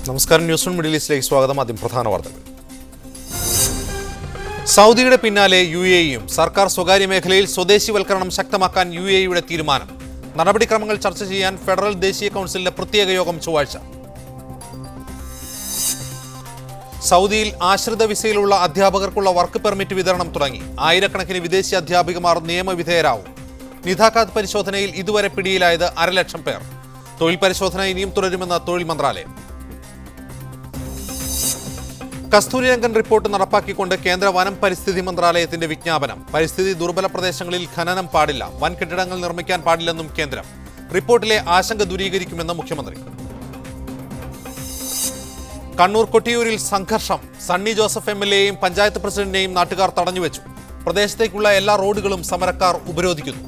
നമസ്കാരം. News one middle ഈസ്റ്റിലേക്ക് സ്വാഗതം. ആദ്യം പ്രധാന വാർത്തകൾ. സൗദിയുടെ പിന്നാലെ UAEയും സർക്കാർ സ്വകാര്യ മേഖലയിൽ സ്വദേശിവൽക്കരണം ശക്തമാക്കാൻ UAEയുടെ തീരുമാനം. നടപടിക്രമങ്ങൾ ചർച്ച ചെയ്യാൻ ഫെഡറൽ ദേശീയ കൗൺസിലിന്റെ പ്രത്യേക യോഗം ചൊവ്വാഴ്ച. സൗദിയിൽ ആശ്രിത വിസയിലുള്ള അധ്യാപകർക്കുള്ള വർക്ക് പെർമിറ്റ് വിതരണം തുടങ്ങി. ആയിരക്കണക്കിന് വിദേശി അധ്യാപികമാർ നിയമവിധേയരാവും. നിതാഖാത്ത് പരിശോധനയിൽ ഇതുവരെ പിടിയിലായത് 1,00,000 പേർ. തൊഴിൽ പരിശോധന ഇനിയും തുടരുമെന്ന് തൊഴിൽ മന്ത്രാലയം. കസ്തൂരിരംഗൻ റിപ്പോർട്ട് നടപ്പാക്കിക്കൊണ്ട് കേന്ദ്ര വനം പരിസ്ഥിതി മന്ത്രാലയത്തിന്റെ വിജ്ഞാപനം. പരിസ്ഥിതി ദുർബല പ്രദേശങ്ങളിൽ ഖനനം പാടില്ല, വൻ കെട്ടിടങ്ങൾ നിർമ്മിക്കാൻ പാടില്ലെന്നും കേന്ദ്രം. റിപ്പോർട്ടിലെ ആശങ്ക ദൂരീകരിക്കുമെന്ന് മുഖ്യമന്ത്രി. കണ്ണൂർ കൊട്ടിയൂരിൽ സംഘർഷം. സണ്ണി ജോസഫ് MLAയെയും പഞ്ചായത്ത് പ്രസിഡന്റിനെയും നാട്ടുകാർ തടഞ്ഞുവെച്ചു. പ്രദേശത്തേക്കുള്ള എല്ലാ റോഡുകളും സമരക്കാർ ഉപരോധിക്കുന്നു.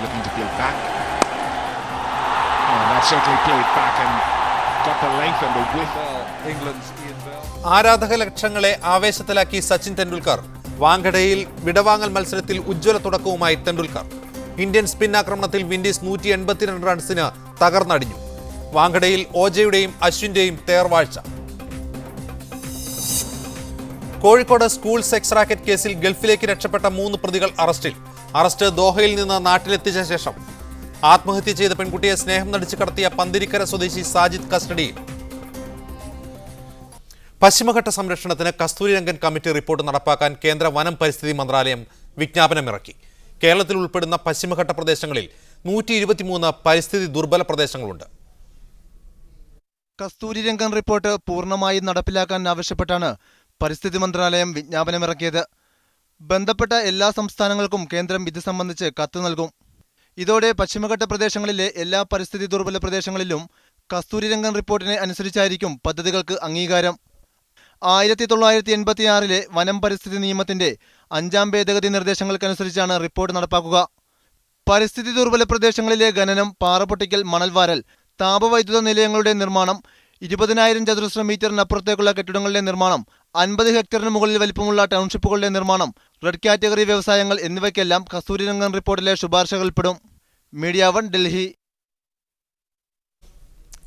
Looking to play back. That certainly played back and got the length and the width. England's Ian Bell. ആരാധക ലക്ഷങ്ങളെ ആവേശത്തിലാക്കി സച്ചിൻ ടെണ്ടുൽക്കർ. വാങ്കഡയിൽ വിടവാങ്ങൽ മത്സരത്തിൽ ഉജ്ജ്വല തുടക്കവുമായി ടെണ്ടുൽക്കർ. ഇന്ത്യൻ സ്പിൻ ആക്രമണത്തിൽ വിൻഡീസ് 182 റൺസിന് തകർന്നടിഞ്ഞു. വാങ്കഡയിൽ ഓജയുടെയും അശ്വിന്റെയും തേർവാഴ്ച. കോഴിക്കോട് സ്കൂൾ സെക്സ് റാക്കറ്റ് കേസിൽ ഗൾഫിലേക്ക് രക്ഷപ്പെട്ട 3 പ്രതികൾ അറസ്റ്റിൽ. അറസ്റ്റ് ദോഹയിൽ നിന്ന് നാട്ടിലെത്തിച്ച ശേഷം ആത്മഹത്യ ചെയ്ത പെൺകുട്ടിയെ സ്നേഹം നടിച്ച് കടത്തിയ പന്തിരിക്കര സ്വദേശി സാജിദ് കസ്റ്റഡിയിൽ. പശ്ചിമഘട്ട സംരക്ഷണത്തിന് കസ്തൂരിരംഗൻ കമ്മിറ്റി റിപ്പോർട്ട് നടപ്പാക്കാൻ കേന്ദ്ര വനം പരിസ്ഥിതി മന്ത്രാലയം വിജ്ഞാപനമിറക്കി. കേരളത്തിൽ ഉൾപ്പെടുന്ന പശ്ചിമഘട്ട പ്രദേശങ്ങളിൽ 123 പരിസ്ഥിതി ദുർബല പ്രദേശങ്ങളുണ്ട്. കസ്തൂരിരംഗൻ റിപ്പോർട്ട് പൂർണ്ണമായും നടപ്പിലാക്കാൻ ആവശ്യപ്പെട്ടാണ് പരിസ്ഥിതി മന്ത്രാലയം വിജ്ഞാപനമിറക്കിയത്. ബന്ധപ്പെട്ട എല്ലാ സംസ്ഥാനങ്ങൾക്കും കേന്ദ്രം ഇത് സംബന്ധിച്ച് കത്ത് നൽകും. ഇതോടെ പശ്ചിമഘട്ട പ്രദേശങ്ങളിലെ എല്ലാ പരിസ്ഥിതി ദുർബല പ്രദേശങ്ങളിലും കസ്തൂരിരംഗൻ റിപ്പോർട്ടിനെ അനുസരിച്ചായിരിക്കും പദ്ധതികൾക്ക് അംഗീകാരം. 1986 വനം പരിസ്ഥിതി നിയമത്തിന്റെ 5ാം ഭേദഗതി നിർദ്ദേശങ്ങൾക്കനുസരിച്ചാണ് റിപ്പോർട്ട് നടപ്പാക്കുക. പരിസ്ഥിതി ദുർബല പ്രദേശങ്ങളിലെ ഖനനം, പാറപൊട്ടിക്കൽ, മണൽവാരൽ, താപവൈദ്യുത നിലയങ്ങളുടെ നിർമ്മാണം, 20,000 ചതുരശ്ര മീറ്ററിനപ്പുറത്തേക്കുള്ള കെട്ടിടങ്ങളുടെ നിർമ്മാണം, 50 ഹെക്ടറിന് മുകളിൽ വലിപ്പമുള്ള ടൗൺഷിപ്പുകളുടെ നിർമ്മാണം, റെഡ് കാറ്റഗറി വ്യവസായങ്ങൾ എന്നിവയ്ക്കെല്ലാം കസ്തൂരിരംഗൻ റിപ്പോർട്ടിലെ ശുപാർശകൾപ്പെടും. മീഡിയ 1 ഡൽഹി.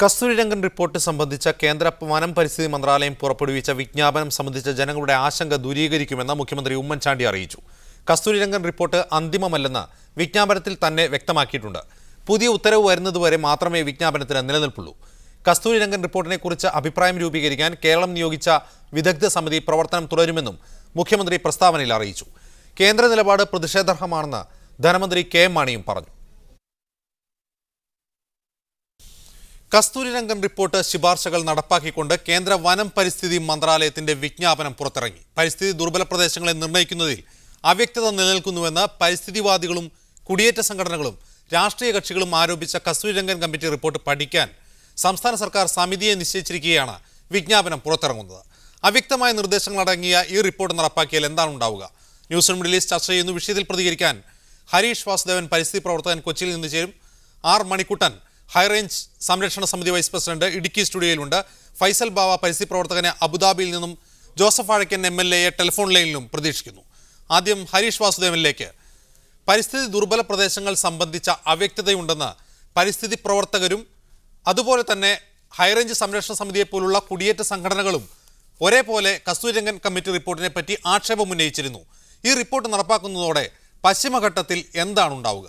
കസ്തൂരിരംഗൻ റിപ്പോർട്ട് സംബന്ധിച്ച കേന്ദ്ര വനം പരിസ്ഥിതി മന്ത്രാലയം പുറപ്പെടുവിച്ച വിജ്ഞാപനം സംബന്ധിച്ച ജനങ്ങളുടെ ആശങ്ക ദൂരീകരിക്കുമെന്ന് മുഖ്യമന്ത്രി ഉമ്മൻചാണ്ടി അറിയിച്ചു. കസ്തൂരിരംഗൻ റിപ്പോർട്ട് അന്തിമമല്ലെന്ന് വിജ്ഞാപനത്തിൽ തന്നെ വ്യക്തമാക്കിയിട്ടുണ്ട്. പുതിയ ഉത്തരവ് വരുന്നതുവരെ മാത്രമേ വിജ്ഞാപനത്തിന് നിലനിൽപ്പുള്ളൂ. കസ്തൂരിരംഗൻ റിപ്പോർട്ടിനെക്കുറിച്ച് അഭിപ്രായം രൂപീകരിക്കാൻ കേരളം നിയോഗിച്ച വിദഗ്ധ സമിതി പ്രവർത്തനം തുടരുമെന്നും മുഖ്യമന്ത്രി പ്രസ്താവനയിൽ അറിയിച്ചു. കേന്ദ്ര നിലപാട് പ്രതിഷേധാർഹമാണെന്ന് ധനമന്ത്രി KM മാണിയും പറഞ്ഞു. കസ്തൂരിരംഗൻ റിപ്പോർട്ട് ശുപാർശകൾ നടപ്പാക്കിക്കൊണ്ട് കേന്ദ്ര വനം പരിസ്ഥിതി മന്ത്രാലയത്തിന്റെ വിജ്ഞാപനം പുറത്തിറങ്ങി. പരിസ്ഥിതി ദുർബല പ്രദേശങ്ങളെ നിർണ്ണയിക്കുന്നതിൽ അവ്യക്തത നിലനിൽക്കുന്നുവെന്ന് പരിസ്ഥിതിവാദികളും കുടിയേറ്റ സംഘടനകളും രാഷ്ട്രീയ കക്ഷികളും ആരോപിച്ച കസ്തൂരിരംഗൻ കമ്മിറ്റി റിപ്പോർട്ട് പഠിക്കാൻ സംസ്ഥാന സർക്കാർ സമിതിയെ നിശ്ചയിച്ചിരിക്കുകയാണ് വിജ്ഞാപനം പുറത്തിറങ്ങുന്നത്. അവ്യക്തമായ നിർദ്ദേശങ്ങളടങ്ങിയ ഈ റിപ്പോർട്ട് നടപ്പാക്കിയാൽ എന്താണ് ഉണ്ടാവുക? ന്യൂസ് വൺ മിഡിൽ ഈസ്റ്റ് ചർച്ച ചെയ്യുന്നു. വിഷയത്തിൽ പ്രതികരിക്കാൻ ഹരീഷ് വാസുദേവൻ, പരിസ്ഥിതി പ്രവർത്തകൻ, കൊച്ചിയിൽ നിന്ന് ചേരും. മണിക്കുട്ടൻ, ഹൈറേഞ്ച് സംരക്ഷണ സമിതി വൈസ് പ്രസിഡന്റ്, ഇടുക്കി സ്റ്റുഡിയോയിലുണ്ട്. ഫൈസൽ ബാവ, പരിസ്ഥിതി പ്രവർത്തകനെ അബുദാബിയിൽ നിന്നും ജോസഫ് വാഴക്കൻ MLAയെ ടെലിഫോൺ ലൈനിലും പ്രതീക്ഷിക്കുന്നു. ആദ്യം ഹരീഷ് വാസുദേവനിലേക്ക്. പരിസ്ഥിതി ദുർബല പ്രദേശങ്ങൾ സംബന്ധിച്ച അവ്യക്തതയുണ്ടെന്ന് പരിസ്ഥിതി പ്രവർത്തകരും അതുപോലെ തന്നെ ഹൈറേഞ്ച് സംരക്ഷണ സമിതിയെ പോലുള്ള കുടിയേറ്റ സംഘടനകളും ഒരേപോലെ കസ്തൂരിരംഗൻ കമ്മിറ്റി റിപ്പോർട്ടിനെ പറ്റി ആക്ഷേപം ഉന്നയിച്ചിരുന്നു. ഈ റിപ്പോർട്ട് നടപ്പാക്കുന്നതോടെ പശ്ചിമഘട്ടത്തിൽ എന്താണ് ഉണ്ടാവുക?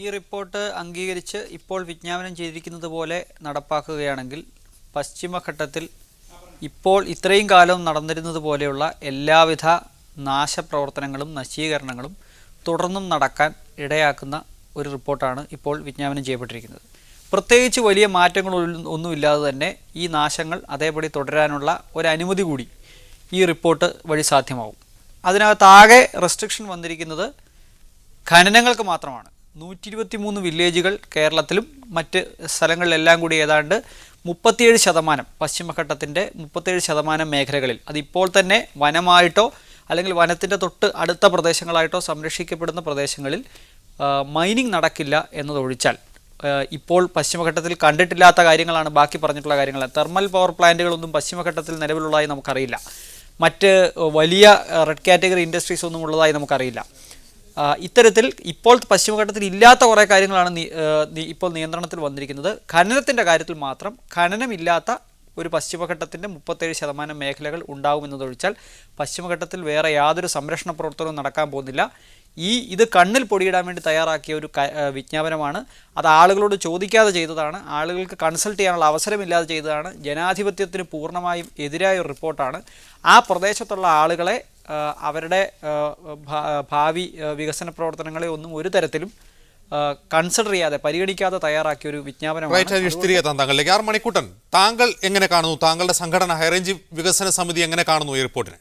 ഈ റിപ്പോർട്ട് അംഗീകരിച്ച് ഇപ്പോൾ വിജ്ഞാപനം ചെയ്തിരിക്കുന്നത് പോലെ നടപ്പാക്കുകയാണെങ്കിൽ പശ്ചിമഘട്ടത്തിൽ ഇപ്പോൾ ഇത്രയും കാലം നടന്നിരുന്നത് പോലെയുള്ള എല്ലാവിധ നാശപ്രവർത്തനങ്ങളും നശീകരണങ്ങളും തുടർന്നും നടക്കാൻ ഇടയാക്കുന്ന ഒരു റിപ്പോർട്ടാണ് ഇപ്പോൾ വിജ്ഞാപനം ചെയ്യപ്പെട്ടിരിക്കുന്നത്. പ്രത്യേകിച്ച് വലിയ മാറ്റങ്ങളൊന്നുമില്ലാതെ തന്നെ ഈ നാശങ്ങൾ അതേപടി തുടരാനുള്ള ഒരു അനുമതി കൂടി ഈ റിപ്പോർട്ട് വഴി സാധ്യമാവും. അതിനകത്താകെ റെസ്ട്രിക്ഷൻ വന്നിരിക്കുന്നത് ഖനനങ്ങൾക്ക് മാത്രമാണ്. 123 വില്ലേജുകൾ കേരളത്തിലും മറ്റ് സ്ഥലങ്ങളിലെല്ലാം കൂടി ഏതാണ്ട് 37% പശ്ചിമഘട്ടത്തിൻ്റെ 37% മേഖലകളിൽ അതിപ്പോൾ തന്നെ വനമായിട്ടോ അല്ലെങ്കിൽ വനത്തിൻ്റെ തൊട്ട് അടുത്ത പ്രദേശങ്ങളായിട്ടോ സംരക്ഷിക്കപ്പെടുന്ന പ്രദേശങ്ങളിൽ മൈനിങ് നടക്കില്ല എന്നതൊഴിച്ചാൽ ഇപ്പോൾ പശ്ചിമഘട്ടത്തിൽ കണ്ടിട്ടില്ലാത്ത കാര്യങ്ങളാണ് ബാക്കി പറഞ്ഞിട്ടുള്ള കാര്യങ്ങൾ. തെർമൽ പവർ പ്ലാന്റുകളൊന്നും പശ്ചിമഘട്ടത്തിൽ നിലവിലുള്ളതായി നമുക്കറിയില്ല. മറ്റ് വലിയ റെഡ് കാറ്റഗറി ഇൻഡസ്ട്രീസ് ഒന്നും ഉള്ളതായി നമുക്കറിയില്ല. ഇത്തരത്തിൽ ഇപ്പോൾ പശ്ചിമഘട്ടത്തിൽ ഇല്ലാത്ത കുറേ കാര്യങ്ങളാണ് ഇപ്പോൾ നിയന്ത്രണത്തിൽ വന്നിരിക്കുന്നത്. ഖനനത്തിൻ്റെ കാര്യത്തിൽ മാത്രം ഖനനമില്ലാത്ത ഒരു പശ്ചിമഘട്ടത്തിൻ്റെ 37% മേഖലകൾ ഉണ്ടാകുമെന്നതൊഴിച്ചാൽ പശ്ചിമഘട്ടത്തിൽ വേറെ യാതൊരു സംരക്ഷണ പ്രവർത്തനവും നടക്കാൻ പോകുന്നില്ല. ഇത് കണ്ണിൽ പൊടിയിടാൻ വേണ്ടി തയ്യാറാക്കിയ ഒരു വിജ്ഞാപനമാണ്. അത് ആളുകളോട് ചോദിക്കാതെ ചെയ്തതാണ്, ആളുകൾക്ക് കൺസൾട്ട് ചെയ്യാനുള്ള അവസരമില്ലാതെ ചെയ്തതാണ്, ജനാധിപത്യത്തിന് പൂർണ്ണമായും എതിരായ ഒരു റിപ്പോർട്ടാണ്. ആ പ്രദേശത്തുള്ള ആളുകളെ അവരുടെ ഭാവി വികസന പ്രവർത്തനങ്ങളെ ഒന്നും ഒരു തരത്തിലും കൺസിഡർ ചെയ്യാതെ പരിഗണിക്കാതെ തയ്യാറാക്കിയ ഒരു വിജ്ഞാപനമാണ്. മണിക്കുട്ടൻ, താങ്കൾ എങ്ങനെ കാണുന്നു, താങ്കളുടെ സംഘടന ഹൈറേഞ്ച് വികസന സമിതി എങ്ങനെ കാണുന്നു ഈ റിപ്പോർട്ടിനെ?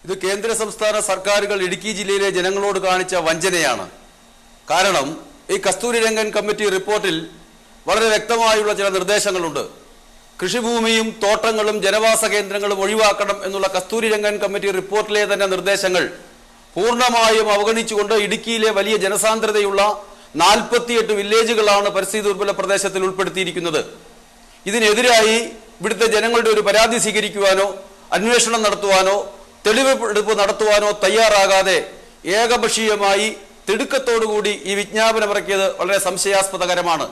ഇത് കേന്ദ്ര സംസ്ഥാന സർക്കാരുകൾ ഇടുക്കി ജില്ലയിലെ ജനങ്ങളോട് കാണിച്ച വഞ്ചനയാണ്. കാരണം ഈ കസ്തൂരിരംഗൻ കമ്മിറ്റി റിപ്പോർട്ടിൽ വളരെ വ്യക്തമായുള്ള ചില നിർദ്ദേശങ്ങളുണ്ട്. കൃഷിഭൂമിയും തോട്ടങ്ങളും ജനവാസ കേന്ദ്രങ്ങളും ഒഴിവാക്കണം എന്നുള്ള കസ്തൂരിരംഗൻ കമ്മിറ്റി റിപ്പോർട്ടിലെ തന്നെ നിർദ്ദേശങ്ങൾ പൂർണ്ണമായും അവഗണിച്ചുകൊണ്ട് ഇടുക്കിയിലെ വലിയ ജനസാന്ദ്രതയുള്ള 48 വില്ലേജുകളാണ് പരിസ്ഥിതി ദുർബല പ്രദേശത്തിൽ ഉൾപ്പെടുത്തിയിരിക്കുന്നത്. ഇതിനെതിരായി ഇവിടുത്തെ ജനങ്ങളുടെ ഒരു പരാതി സ്വീകരിക്കുവാനോ അന്വേഷണം നടത്തുവാനോ തെളിവെടുപ്പ് നടത്തുവാനോ തയ്യാറാകാതെ ഏകപക്ഷീയമായി തിടുക്കത്തോടുകൂടി ഈ വിജ്ഞാപനം ഇറക്കിയത് വളരെ സംശയാസ്പദകരമാണ്.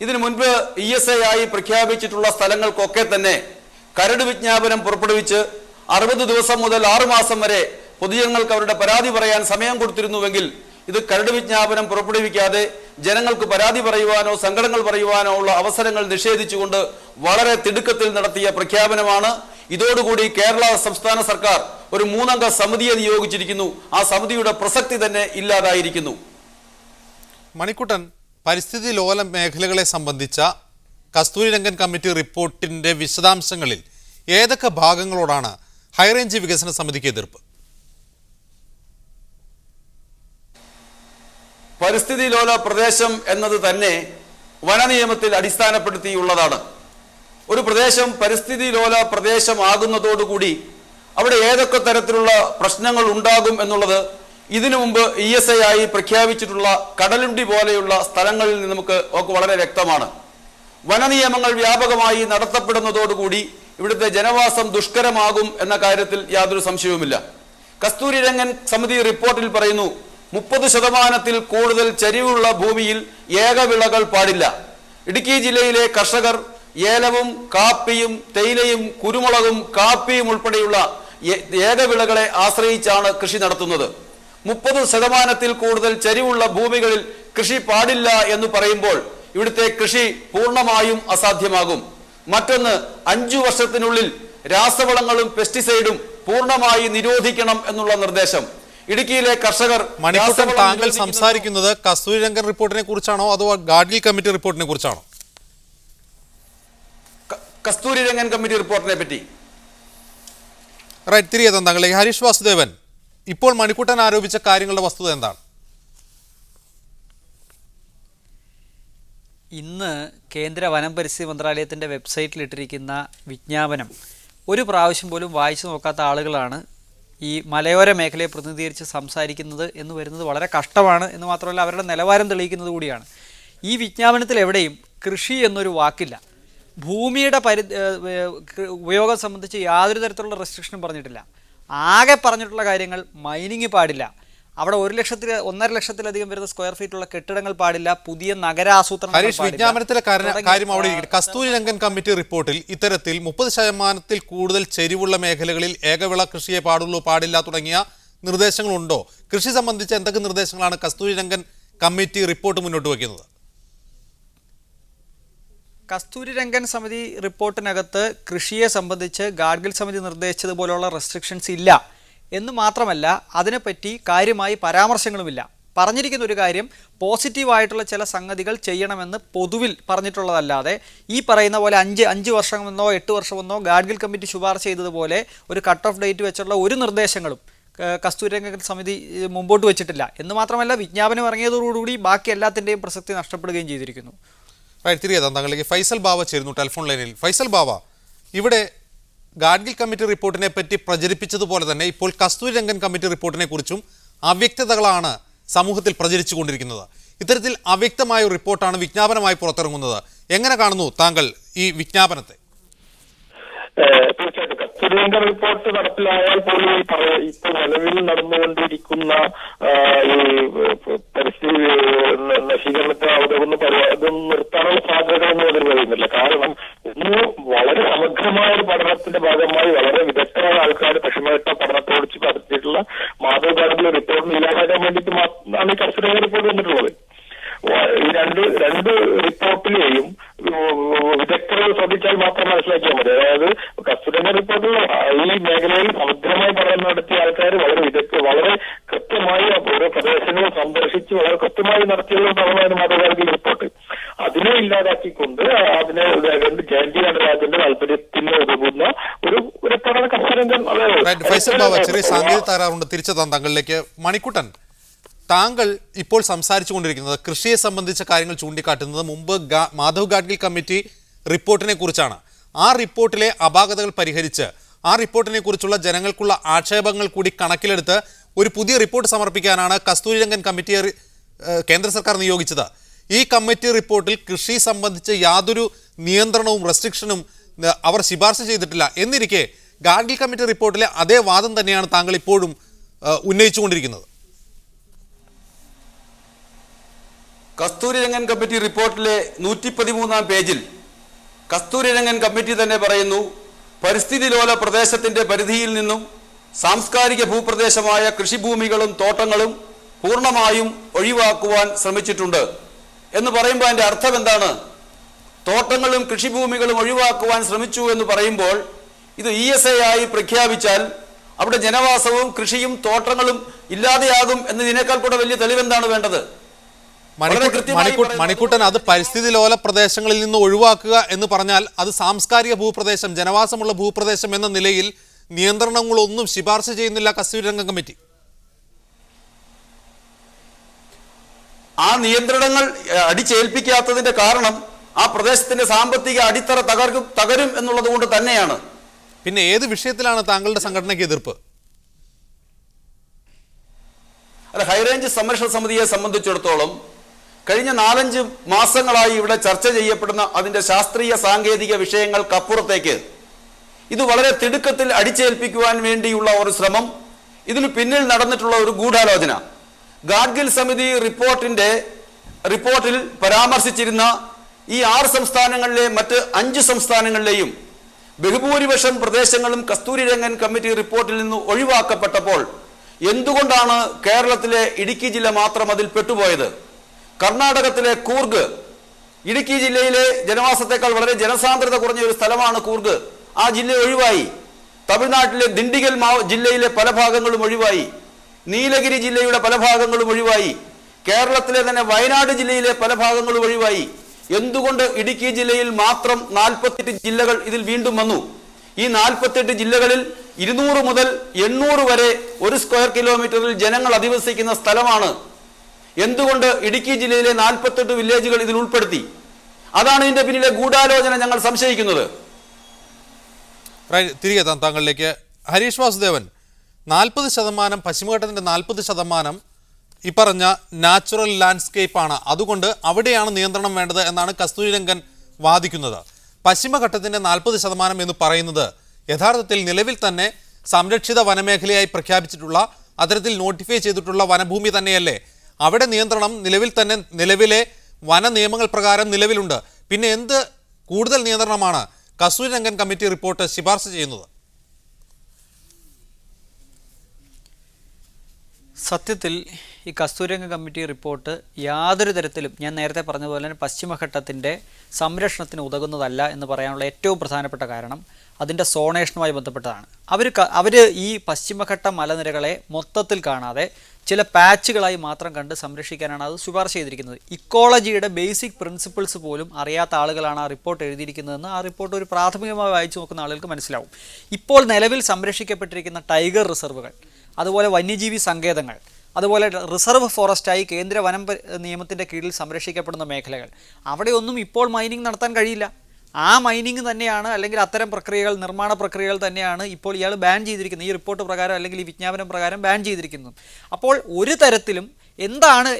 ഇതിനു മുൻപ് ESA ആയി പ്രഖ്യാപിച്ചിട്ടുള്ള സ്ഥലങ്ങൾക്കൊക്കെ തന്നെ കരട് വിജ്ഞാപനം പുറപ്പെടുവിച്ച് 60 ദിവസം മുതൽ 6 മാസം വരെ പൊതുജനങ്ങൾക്ക് അവരുടെ പരാതി പറയാൻ സമയം കൊടുത്തിരുന്നുവെങ്കിൽ ഇത് കരട് വിജ്ഞാപനം പുറപ്പെടുവിക്കാതെ ജനങ്ങൾക്ക് പരാതി പറയുവാനോ സങ്കടങ്ങൾ പറയുവാനോ ഉള്ള അവസരങ്ങൾ നിഷേധിച്ചുകൊണ്ട് വളരെ തിടുക്കത്തിൽ നടത്തിയ പ്രഖ്യാപനമാണ്. ഇതോടുകൂടി കേരള സംസ്ഥാന സർക്കാർ ഒരു 3 അംഗ സമിതിയെ നിയോഗിച്ചിരിക്കുന്നു. ആ സമിതിയുടെ പ്രസക്തി തന്നെ ഇല്ലാതായിരിക്കുന്നു. മണിക്കുട്ടൻ, പരിസ്ഥിതി ലോല മേഖലകളെ സംബന്ധിച്ച കസ്തൂരിരംഗൻ കമ്മിറ്റി റിപ്പോർട്ടിന്റെ വിശദാംശങ്ങളിൽ ഏതൊക്കെ ഭാഗങ്ങളോടാണ് ഹൈറേഞ്ച് വികസന സമിതിക്ക് എതിർപ്പ്? പരിസ്ഥിതി ലോല പ്രദേശം എന്നത് തന്നെ വനനിയമത്തിൽ അടിസ്ഥാനപ്പെടുത്തിയുള്ളതാണ്. ഒരു പ്രദേശം പരിസ്ഥിതി ലോല പ്രദേശമാകുന്നതോടുകൂടി അവിടെ ഏതൊക്കെ തരത്തിലുള്ള പ്രശ്നങ്ങൾ ഉണ്ടാകും എന്നുള്ളത് ഇതിനു മുമ്പ് ESA ആയി പ്രഖ്യാപിച്ചിട്ടുള്ള കടലുണ്ടി പോലെയുള്ള സ്ഥലങ്ങളിൽ നിന്ന് നമുക്ക് വളരെ വ്യക്തമാണ്. വനനിയമങ്ങൾ വ്യാപകമായി നടത്തപ്പെടുന്നതോടുകൂടി ഇവിടുത്തെ ജനവാസം ദുഷ്കരമാകും എന്ന കാര്യത്തിൽ യാതൊരു സംശയവുമില്ല. കസ്തൂരിരംഗൻ സമിതി റിപ്പോർട്ടിൽ പറയുന്നു 30% കൂടുതൽ ചരിവുള്ള ഭൂമിയിൽ ഏകവിളകൾ പാടില്ല. ഇടുക്കി ജില്ലയിലെ കർഷകർ ഏലവും കാപ്പിയും തേയിലയും കുരുമുളകും കാപ്പിയും ഉൾപ്പെടെയുള്ള ഏകവിളകളെ ആശ്രയിച്ചാണ് കൃഷി നടത്തുന്നത്. 30% കൂടുതൽ ചരിവുള്ള ഭൂമികളിൽ കൃഷി പാടില്ല എന്ന് പറയുമ്പോൾ ഇവിടുത്തെ കൃഷി പൂർണ്ണമായും അസാധ്യമാകും. മറ്റൊന്ന്, 5 വർഷത്തിനുള്ളിൽ രാസവളങ്ങളും പെസ്റ്റിസൈഡും പൂർണ്ണമായി നിരോധിക്കണം എന്നുള്ള നിർദ്ദേശം. ഇടുക്കിയിലെ കർഷകർ മണിക്കുട്ടൻ, താങ്കൾ സംസാരിക്കുന്നത് കസ്തൂരിരംഗൻ റിപ്പോർട്ടിനെ കുറിച്ചാണോ അതോ ഗാഡ്ഗിൽ കമ്മിറ്റി റിപ്പോർട്ടിനെ കുറിച്ചാണോ? കസ്തൂരിരംഗൻ കമ്മിറ്റി റിപ്പോർട്ടിനെ പറ്റി. റൈറ്റ്, തിരികെ താങ്കളെ. ഹരീഷ് വാസുദേവൻ, ഇപ്പോൾ മണിക്കുട്ടൻ ആരോപിച്ച കാര്യങ്ങളുടെ വസ്തുത എന്താണ്? ഇന്ന് കേന്ദ്ര വനം പരിസ്ഥിതി മന്ത്രാലയത്തിൻ്റെ വെബ്സൈറ്റിൽ ഇട്ടിരിക്കുന്ന വിജ്ഞാപനം ഒരു പ്രാവശ്യം പോലും വായിച്ചു നോക്കാത്ത ആളുകളാണ് ഈ മലയോര മേഖലയെ പ്രതിനിധീകരിച്ച് സംസാരിക്കുന്നത് എന്ന് വരുന്നത് വളരെ കഷ്ടമാണ്. എന്ന് മാത്രമല്ല അവരുടെ നിലവാരം തെളിയിക്കുന്നത് കൂടിയാണ്. ഈ വിജ്ഞാപനത്തിൽ എവിടെയും കൃഷി എന്നൊരു വാക്കില്ല. ഭൂമിയുടെ ഉപയോഗം സംബന്ധിച്ച് യാതൊരു തരത്തിലുള്ള റെസ്ട്രിക്ഷനും പറഞ്ഞിട്ടില്ല. ആകെ പറഞ്ഞിട്ടുള്ള കാര്യങ്ങൾ മൈനിങ് പാടില്ല, അവിടെ 1.5 ലക്ഷത്തിലധികം വരുന്ന സ്ക്വയർ ഫീറ്റുള്ള കെട്ടിടങ്ങൾ പാടില്ല, പുതിയ നഗരാസൂത്രണം. വിജ്ഞാപനത്തിലെ കാര്യം അവിടെ കസ്തൂരിരംഗൻ കമ്മിറ്റി റിപ്പോർട്ടിൽ ഇത്തരത്തിൽ 30% കൂടുതൽ ചെരിവുള്ള മേഖലകളിൽ ഏകവിള കൃഷിയെ പാടില്ല തുടങ്ങിയ നിർദ്ദേശങ്ങളുണ്ടോ? കൃഷി സംബന്ധിച്ച എന്തൊക്കെ നിർദ്ദേശങ്ങളാണ് കസ്തൂരിരംഗൻ കമ്മിറ്റി റിപ്പോർട്ട് മുന്നോട്ട് വയ്ക്കുന്നത്? കസ്തൂരിരംഗൻ സമിതി റിപ്പോർട്ടിനകത്ത് കൃഷിയെ സംബന്ധിച്ച് ഗാഡ്ഗിൽ സമിതി നിർദ്ദേശിച്ചതുപോലുള്ള റെസ്ട്രിക്ഷൻസ് ഇല്ല എന്ന് മാത്രമല്ല അതിനെപ്പറ്റി കാര്യമായി പരാമർശങ്ങളുമില്ല. പറഞ്ഞിരിക്കുന്ന ഒരു കാര്യം പോസിറ്റീവായിട്ടുള്ള ചില സംഗതികൾ ചെയ്യണമെന്ന് പൊതുവിൽ പറഞ്ഞിട്ടുള്ളതല്ലാതെ ഈ പറയുന്ന പോലെ 5 വർഷമെന്നോ 8 വർഷമെന്നോ ഗാഡ്ഗിൽ കമ്മിറ്റി ശുപാർശ ചെയ്തതുപോലെ ഒരു കട്ട് ഓഫ് ഡേറ്റ് വെച്ചുള്ള ഒരു നിർദ്ദേശങ്ങളും കസ്തൂരിരംഗൻ സമിതി മുമ്പോട്ട് വെച്ചിട്ടില്ല. എന്ന് മാത്രമല്ല വിജ്ഞാപനം ഇറങ്ങിയതോടുകൂടി ബാക്കി എല്ലാത്തിൻ്റെയും പ്രസക്തി നഷ്ടപ്പെടുകയും ചെയ്തിരിക്കുന്നു. തിരികെ താങ്കളിലേക്ക് ഫൈസൽ ബാവ ചേരുന്നു ടെലിഫോൺ ലൈനിൽ. ഫൈസൽ ബാവ, ഇവിടെ ഗാഡ്ഗിൽ കമ്മിറ്റി റിപ്പോർട്ടിനെ പറ്റി പ്രചരിപ്പിച്ചതുപോലെ തന്നെ ഇപ്പോൾ കസ്തൂരിരംഗൻ കമ്മിറ്റി റിപ്പോർട്ടിനെ കുറിച്ചും അവ്യക്തതകളാണ് സമൂഹത്തിൽ പ്രചരിച്ചു കൊണ്ടിരിക്കുന്നത്. ഇത്തരത്തിൽ അവ്യക്തമായ ഒരു റിപ്പോർട്ടാണ് വിജ്ഞാപനമായി പുറത്തിറങ്ങുന്നത്. എങ്ങനെ കാണുന്നു താങ്കൾ ഈ വിജ്ഞാപനത്തെ? തീർച്ചയായിട്ടും കസ്തൂരിരംഗൻ റിപ്പോർട്ട് നടപ്പിലായാൽ പോലും ഇപ്പോൾ നിലവിൽ നടന്നുകൊണ്ടിരിക്കുന്ന ഈ പരിസ്ഥിതി നശീകരണത്തിന് ഇതൊന്നും നിർത്താനുള്ള സാധ്യതകളൊന്നും അതിൽ കഴിയുന്നില്ല. കാരണം ഇന്ന് വളരെ സമഗ്രമായ ഒരു പഠനത്തിന്റെ ഭാഗമായി വളരെ വിദഗ്ധരായ ആൾക്കാർ പശ്ചിമഘട്ട പഠനത്തോട് നടത്തിയിട്ടുള്ള മാധവ് ഗാഡ്ഗിൽ റിപ്പോർട്ടിന് ഇല്ലാതാക്കാൻ വേണ്ടിയിട്ട് ആണ് ഈ കസ്തൂരിരംഗൻ റിപ്പോർട്ട് വന്നിട്ടുള്ളത്. ഈ രണ്ട് റിപ്പോർട്ടിലെയും വിദഗ്ധരെ ശ്രദ്ധിച്ചാൽ മാത്രം മനസ്സിലാക്കിയാൽ മതി. അതായത് കസ്തൂരിരംഗൻ റിപ്പോർട്ടിൽ ഈ മേഖലയിൽ സമഗ്രമായി പഠനം നടത്തിയ ആൾക്കാർ വളരെ കൃത്യമായി ഓരോ പ്രദേശങ്ങൾ സന്ദർശിച്ച് വളരെ കൃത്യമായി നടത്തിയുള്ള ഫലമാണ് മാധവ് ഗാഡ്ഗിൽ റിപ്പോർട്ട്. അതിനെ ഇല്ലാതാക്കിക്കൊണ്ട് അതിനെ ജയന്തി നടരാജന്റെ താല്പര്യത്തിന് ഉതകുന്ന ഒരു റിപ്പോർട്ടാണ് കസ്തൂരിരംഗൻ. ഫൈസൽ ബാബ, ചെറിയ സാങ്കേതിക തകരാറുണ്ട്, തിരിച്ചെത്താൻ താങ്കളിലേക്ക്. മണിക്കുട്ടൻ, താങ്കൾ ഇപ്പോൾ സംസാരിച്ചുകൊണ്ടിരിക്കുന്നത് കൃഷിയെ സംബന്ധിച്ച കാര്യങ്ങൾ ചൂണ്ടിക്കാട്ടുന്നത് മുമ്പ് മാധവ് ഗാഡ്ഗിൽ കമ്മിറ്റി റിപ്പോർട്ടിനെ കുറിച്ചാണ്. ആ റിപ്പോർട്ടിലെ അപാകതകൾ പരിഹരിച്ച് ആ റിപ്പോർട്ടിനെ കുറിച്ചുള്ള ജനങ്ങൾക്കുള്ള ആക്ഷേപങ്ങൾ കൂടി കണക്കിലെടുത്ത് ഒരു പുതിയ റിപ്പോർട്ട് സമർപ്പിക്കാനാണ് കസ്തൂരിരംഗൻ കമ്മിറ്റിയെ കേന്ദ്ര സർക്കാർ നിയോഗിച്ചത്. ഈ കമ്മിറ്റി റിപ്പോർട്ടിൽ കൃഷി സംബന്ധിച്ച് യാതൊരു നിയന്ത്രണവും റെസ്ട്രിക്ഷനും അവർ ശുപാർശ ചെയ്തിട്ടില്ല. എന്നിരിക്കെ ഗാഡ്ഗിൽ കമ്മിറ്റി റിപ്പോർട്ടിലെ അതേ വാദം തന്നെയാണ് താങ്കൾ ഇപ്പോഴും ഉന്നയിച്ചുകൊണ്ടിരിക്കുന്നത്. കസ്തൂരിരംഗൻ കമ്മിറ്റി റിപ്പോർട്ടിലെ 113-ാം പേജിൽ കസ്തൂരിരംഗൻ കമ്മിറ്റി തന്നെ പറയുന്നു, പരിസ്ഥിതി ലോല പ്രദേശത്തിന്റെ പരിധിയിൽ നിന്നും സാംസ്കാരിക ഭൂപ്രദേശമായ കൃഷിഭൂമികളും തോട്ടങ്ങളും പൂർണ്ണമായും ഒഴിവാക്കുവാൻ ശ്രമിച്ചിട്ടുണ്ട് എന്ന് പറയുമ്പോൾ അതിൻ്റെ അർത്ഥം എന്താണ്? തോട്ടങ്ങളും കൃഷിഭൂമികളും ഒഴിവാക്കുവാൻ ശ്രമിച്ചു എന്ന് പറയുമ്പോൾ ഇത് ESA ആയി പ്രഖ്യാപിച്ചാൽ അവിടെ ജനവാസവും കൃഷിയും തോട്ടങ്ങളും ഇല്ലാതെയാകും എന്നതിനേക്കാൾ കൂടെ വലിയ തെളിവെന്താണ് വേണ്ടത്? മണിക്കുട്ടൻ, അത് പരിസ്ഥിതി ലോല പ്രദേശങ്ങളിൽ നിന്ന് ഒഴിവാക്കുക എന്ന് പറഞ്ഞാൽ അത് സാംസ്കാരിക ഭൂപ്രദേശം, ജനവാസമുള്ള ഭൂപ്രദേശം എന്ന നിലയിൽ നിയന്ത്രണങ്ങളൊന്നും ശുപാർശ ചെയ്യുന്നില്ല കസ്തൂരിരംഗൻ കമ്മിറ്റി. ആ നിയന്ത്രണങ്ങൾ അടിച്ചേൽപ്പിക്കാത്തതിന്റെ കാരണം ആ പ്രദേശത്തിന്റെ സാമ്പത്തിക അടിത്തറ തകരും എന്നുള്ളത് കൊണ്ട് തന്നെയാണ്. പിന്നെ ഏത് വിഷയത്തിലാണ് താങ്കളുടെ സംഘടനയ്ക്ക് എതിർപ്പ്? അല്ല, ഹൈറേഞ്ച് സംരക്ഷണ സമിതിയെ സംബന്ധിച്ചിടത്തോളം കഴിഞ്ഞ 4-5 മാസങ്ങളായി ഇവിടെ ചർച്ച ചെയ്യപ്പെടുന്ന അതിന്റെ ശാസ്ത്രീയ സാങ്കേതിക വിഷയങ്ങൾക്കപ്പുറത്തേക്ക് ഇത് വളരെ തിടുക്കത്തിൽ അടിച്ചേൽപ്പിക്കുവാൻ വേണ്ടിയുള്ള ഒരു ശ്രമം, ഇതിനു പിന്നിൽ നടന്നിട്ടുള്ള ഒരു ഗൂഢാലോചന. ഗാഡ്ഗിൽ സമിതി റിപ്പോർട്ടിൽ പരാമർശിച്ചിരുന്ന ഈ 6 സംസ്ഥാനങ്ങളിലെ മറ്റ് 5 സംസ്ഥാനങ്ങളിലെയും ബഹുഭൂരിപക്ഷം പ്രദേശങ്ങളും കസ്തൂരിരംഗൻ കമ്മിറ്റി റിപ്പോർട്ടിൽ നിന്ന് ഒഴിവാക്കപ്പെട്ടപ്പോൾ എന്തുകൊണ്ടാണ് കേരളത്തിലെ ഇടുക്കി ജില്ല മാത്രം അതിൽ പെട്ടുപോയത്? കർണാടകത്തിലെ കൂർഗ്, ഇടുക്കി ജില്ലയിലെ ജനവാസത്തെക്കാൾ വളരെ ജനസാന്ദ്രത കുറഞ്ഞ ഒരു സ്ഥലമാണ് കൂർഗ്, ആ ജില്ല ഒഴിവായി. തമിഴ്നാട്ടിലെ ദിണ്ടിഗൽ ജില്ലയിലെ പല ഭാഗങ്ങളും ഒഴിവായി. നീലഗിരി ജില്ലയുടെ പല ഭാഗങ്ങളും ഒഴിവായി. കേരളത്തിലെ തന്നെ വയനാട് ജില്ലയിലെ പല ഭാഗങ്ങളും ഒഴിവായി. എന്തുകൊണ്ട് ഇടുക്കി ജില്ലയിൽ മാത്രം 48 ജില്ലകൾ ഇതിൽ വീണ്ടും വന്നു? ഈ 48 ജില്ലകളിൽ 200 മുതൽ 800 വരെ 1 സ്ക്വയർ കിലോമീറ്ററിൽ ജനങ്ങൾ അധിവസിക്കുന്ന സ്ഥലമാണ്. എന്തുകൊണ്ട് ഇടുക്കി ജില്ലയിലെ 48 വില്ലേജുകൾ ഇതിൽ ഉൾപ്പെടുത്തി? അതാണ് ഇതിന്റെ പിന്നിലെ ഗൂഢാലോചന ഞങ്ങൾ സംശയിക്കുന്നത്. തിരികെ താങ്കളിലേക്ക്. ഹരീഷ് വാസുദേവൻ, 40% പശ്ചിമഘട്ടത്തിന്റെ 40% ഈ പറഞ്ഞ നാച്ചുറൽ ലാൻഡ്സ്കേപ്പാണ്, അതുകൊണ്ട് അവിടെയാണ് നിയന്ത്രണം വേണ്ടത് എന്നാണ് കസ്തൂരിരംഗൻ വാദിക്കുന്നത്. പശ്ചിമഘട്ടത്തിന്റെ 40% എന്ന് പറയുന്നത് യഥാർത്ഥത്തിൽ നിലവിൽ തന്നെ സംരക്ഷിത വനമേഖലയായി പ്രഖ്യാപിച്ചിട്ടുള്ള, അത്തരത്തിൽ നോട്ടിഫൈ ചെയ്തിട്ടുള്ള വനഭൂമി തന്നെയല്ലേ? അവിടെ നിയന്ത്രണം നിലവിലെ വന നിയമങ്ങൾ പ്രകാരം നിലവിലുണ്ട്. പിന്നെ എന്ത് കൂടുതൽ നിയന്ത്രണമാണ് കസ്തൂരിരംഗൻ കമ്മിറ്റി റിപ്പോർട്ട് ശുപാർശ ചെയ്യുന്നത്? സത്യത്തിൽ ഈ കസ്തൂരിരംഗൻ കമ്മിറ്റി റിപ്പോർട്ട് യാതൊരു തരത്തിലും, ഞാൻ നേരത്തെ പറഞ്ഞതുപോലെ തന്നെ, പശ്ചിമഘട്ടത്തിൻ്റെ സംരക്ഷണത്തിന് ഉതകുന്നതല്ല എന്ന് പറയാനുള്ള ഏറ്റവും പ്രധാനപ്പെട്ട കാരണം അതിൻ്റെ സോണേഷനുമായി ബന്ധപ്പെട്ടതാണ്. അവർ ഈ പശ്ചിമഘട്ട മലനിരകളെ മൊത്തത്തിൽ കാണാതെ ചില പാച്ചുകളായി മാത്രം കണ്ട് സംരക്ഷിക്കാനാണ് അത് ശുപാർശ ചെയ്തിരിക്കുന്നത്. ഇക്കോളജിയുടെ ബേസിക് പ്രിൻസിപ്പിൾസ് പോലും അറിയാത്ത ആളുകളാണ് ആ റിപ്പോർട്ട് എഴുതിയിരിക്കുന്നതെന്ന് ആ റിപ്പോർട്ട് ഒരു പ്രാഥമികമായി വായിച്ചു നോക്കുന്ന ആളുകൾക്ക് മനസ്സിലാവും. ഇപ്പോൾ നിലവിൽ സംരക്ഷിക്കപ്പെട്ടിരിക്കുന്ന ടൈഗർ റിസർവുകൾ, അതുപോലെ വന്യജീവി സങ്കേതങ്ങൾ, അതുപോലെ റിസർവ് ഫോറസ്റ്റായി കേന്ദ്ര വനം നിയമത്തിൻ്റെ കീഴിൽ സംരക്ഷിക്കപ്പെടുന്ന മേഖലകൾ, അവിടെയൊന്നും ഇപ്പോൾ മൈനിങ് നടത്താൻ കഴിയില്ല. ആ മൈനിങ് തന്നെയാണ്, അല്ലെങ്കിൽ അത്തരം പ്രക്രിയകൾ, നിർമ്മാണ പ്രക്രിയകൾ തന്നെയാണ് ഇപ്പോൾ ഇയാൾ ബാൻ ചെയ്തിരിക്കുന്നത്. ഈ റിപ്പോർട്ട് പ്രകാരം അല്ലെങ്കിൽ ഈ വിജ്ഞാപനം പ്രകാരം ബാൻ ചെയ്തിരിക്കുന്നത്. അപ്പോൾ ഒരു തരത്തിലും എന്താണ്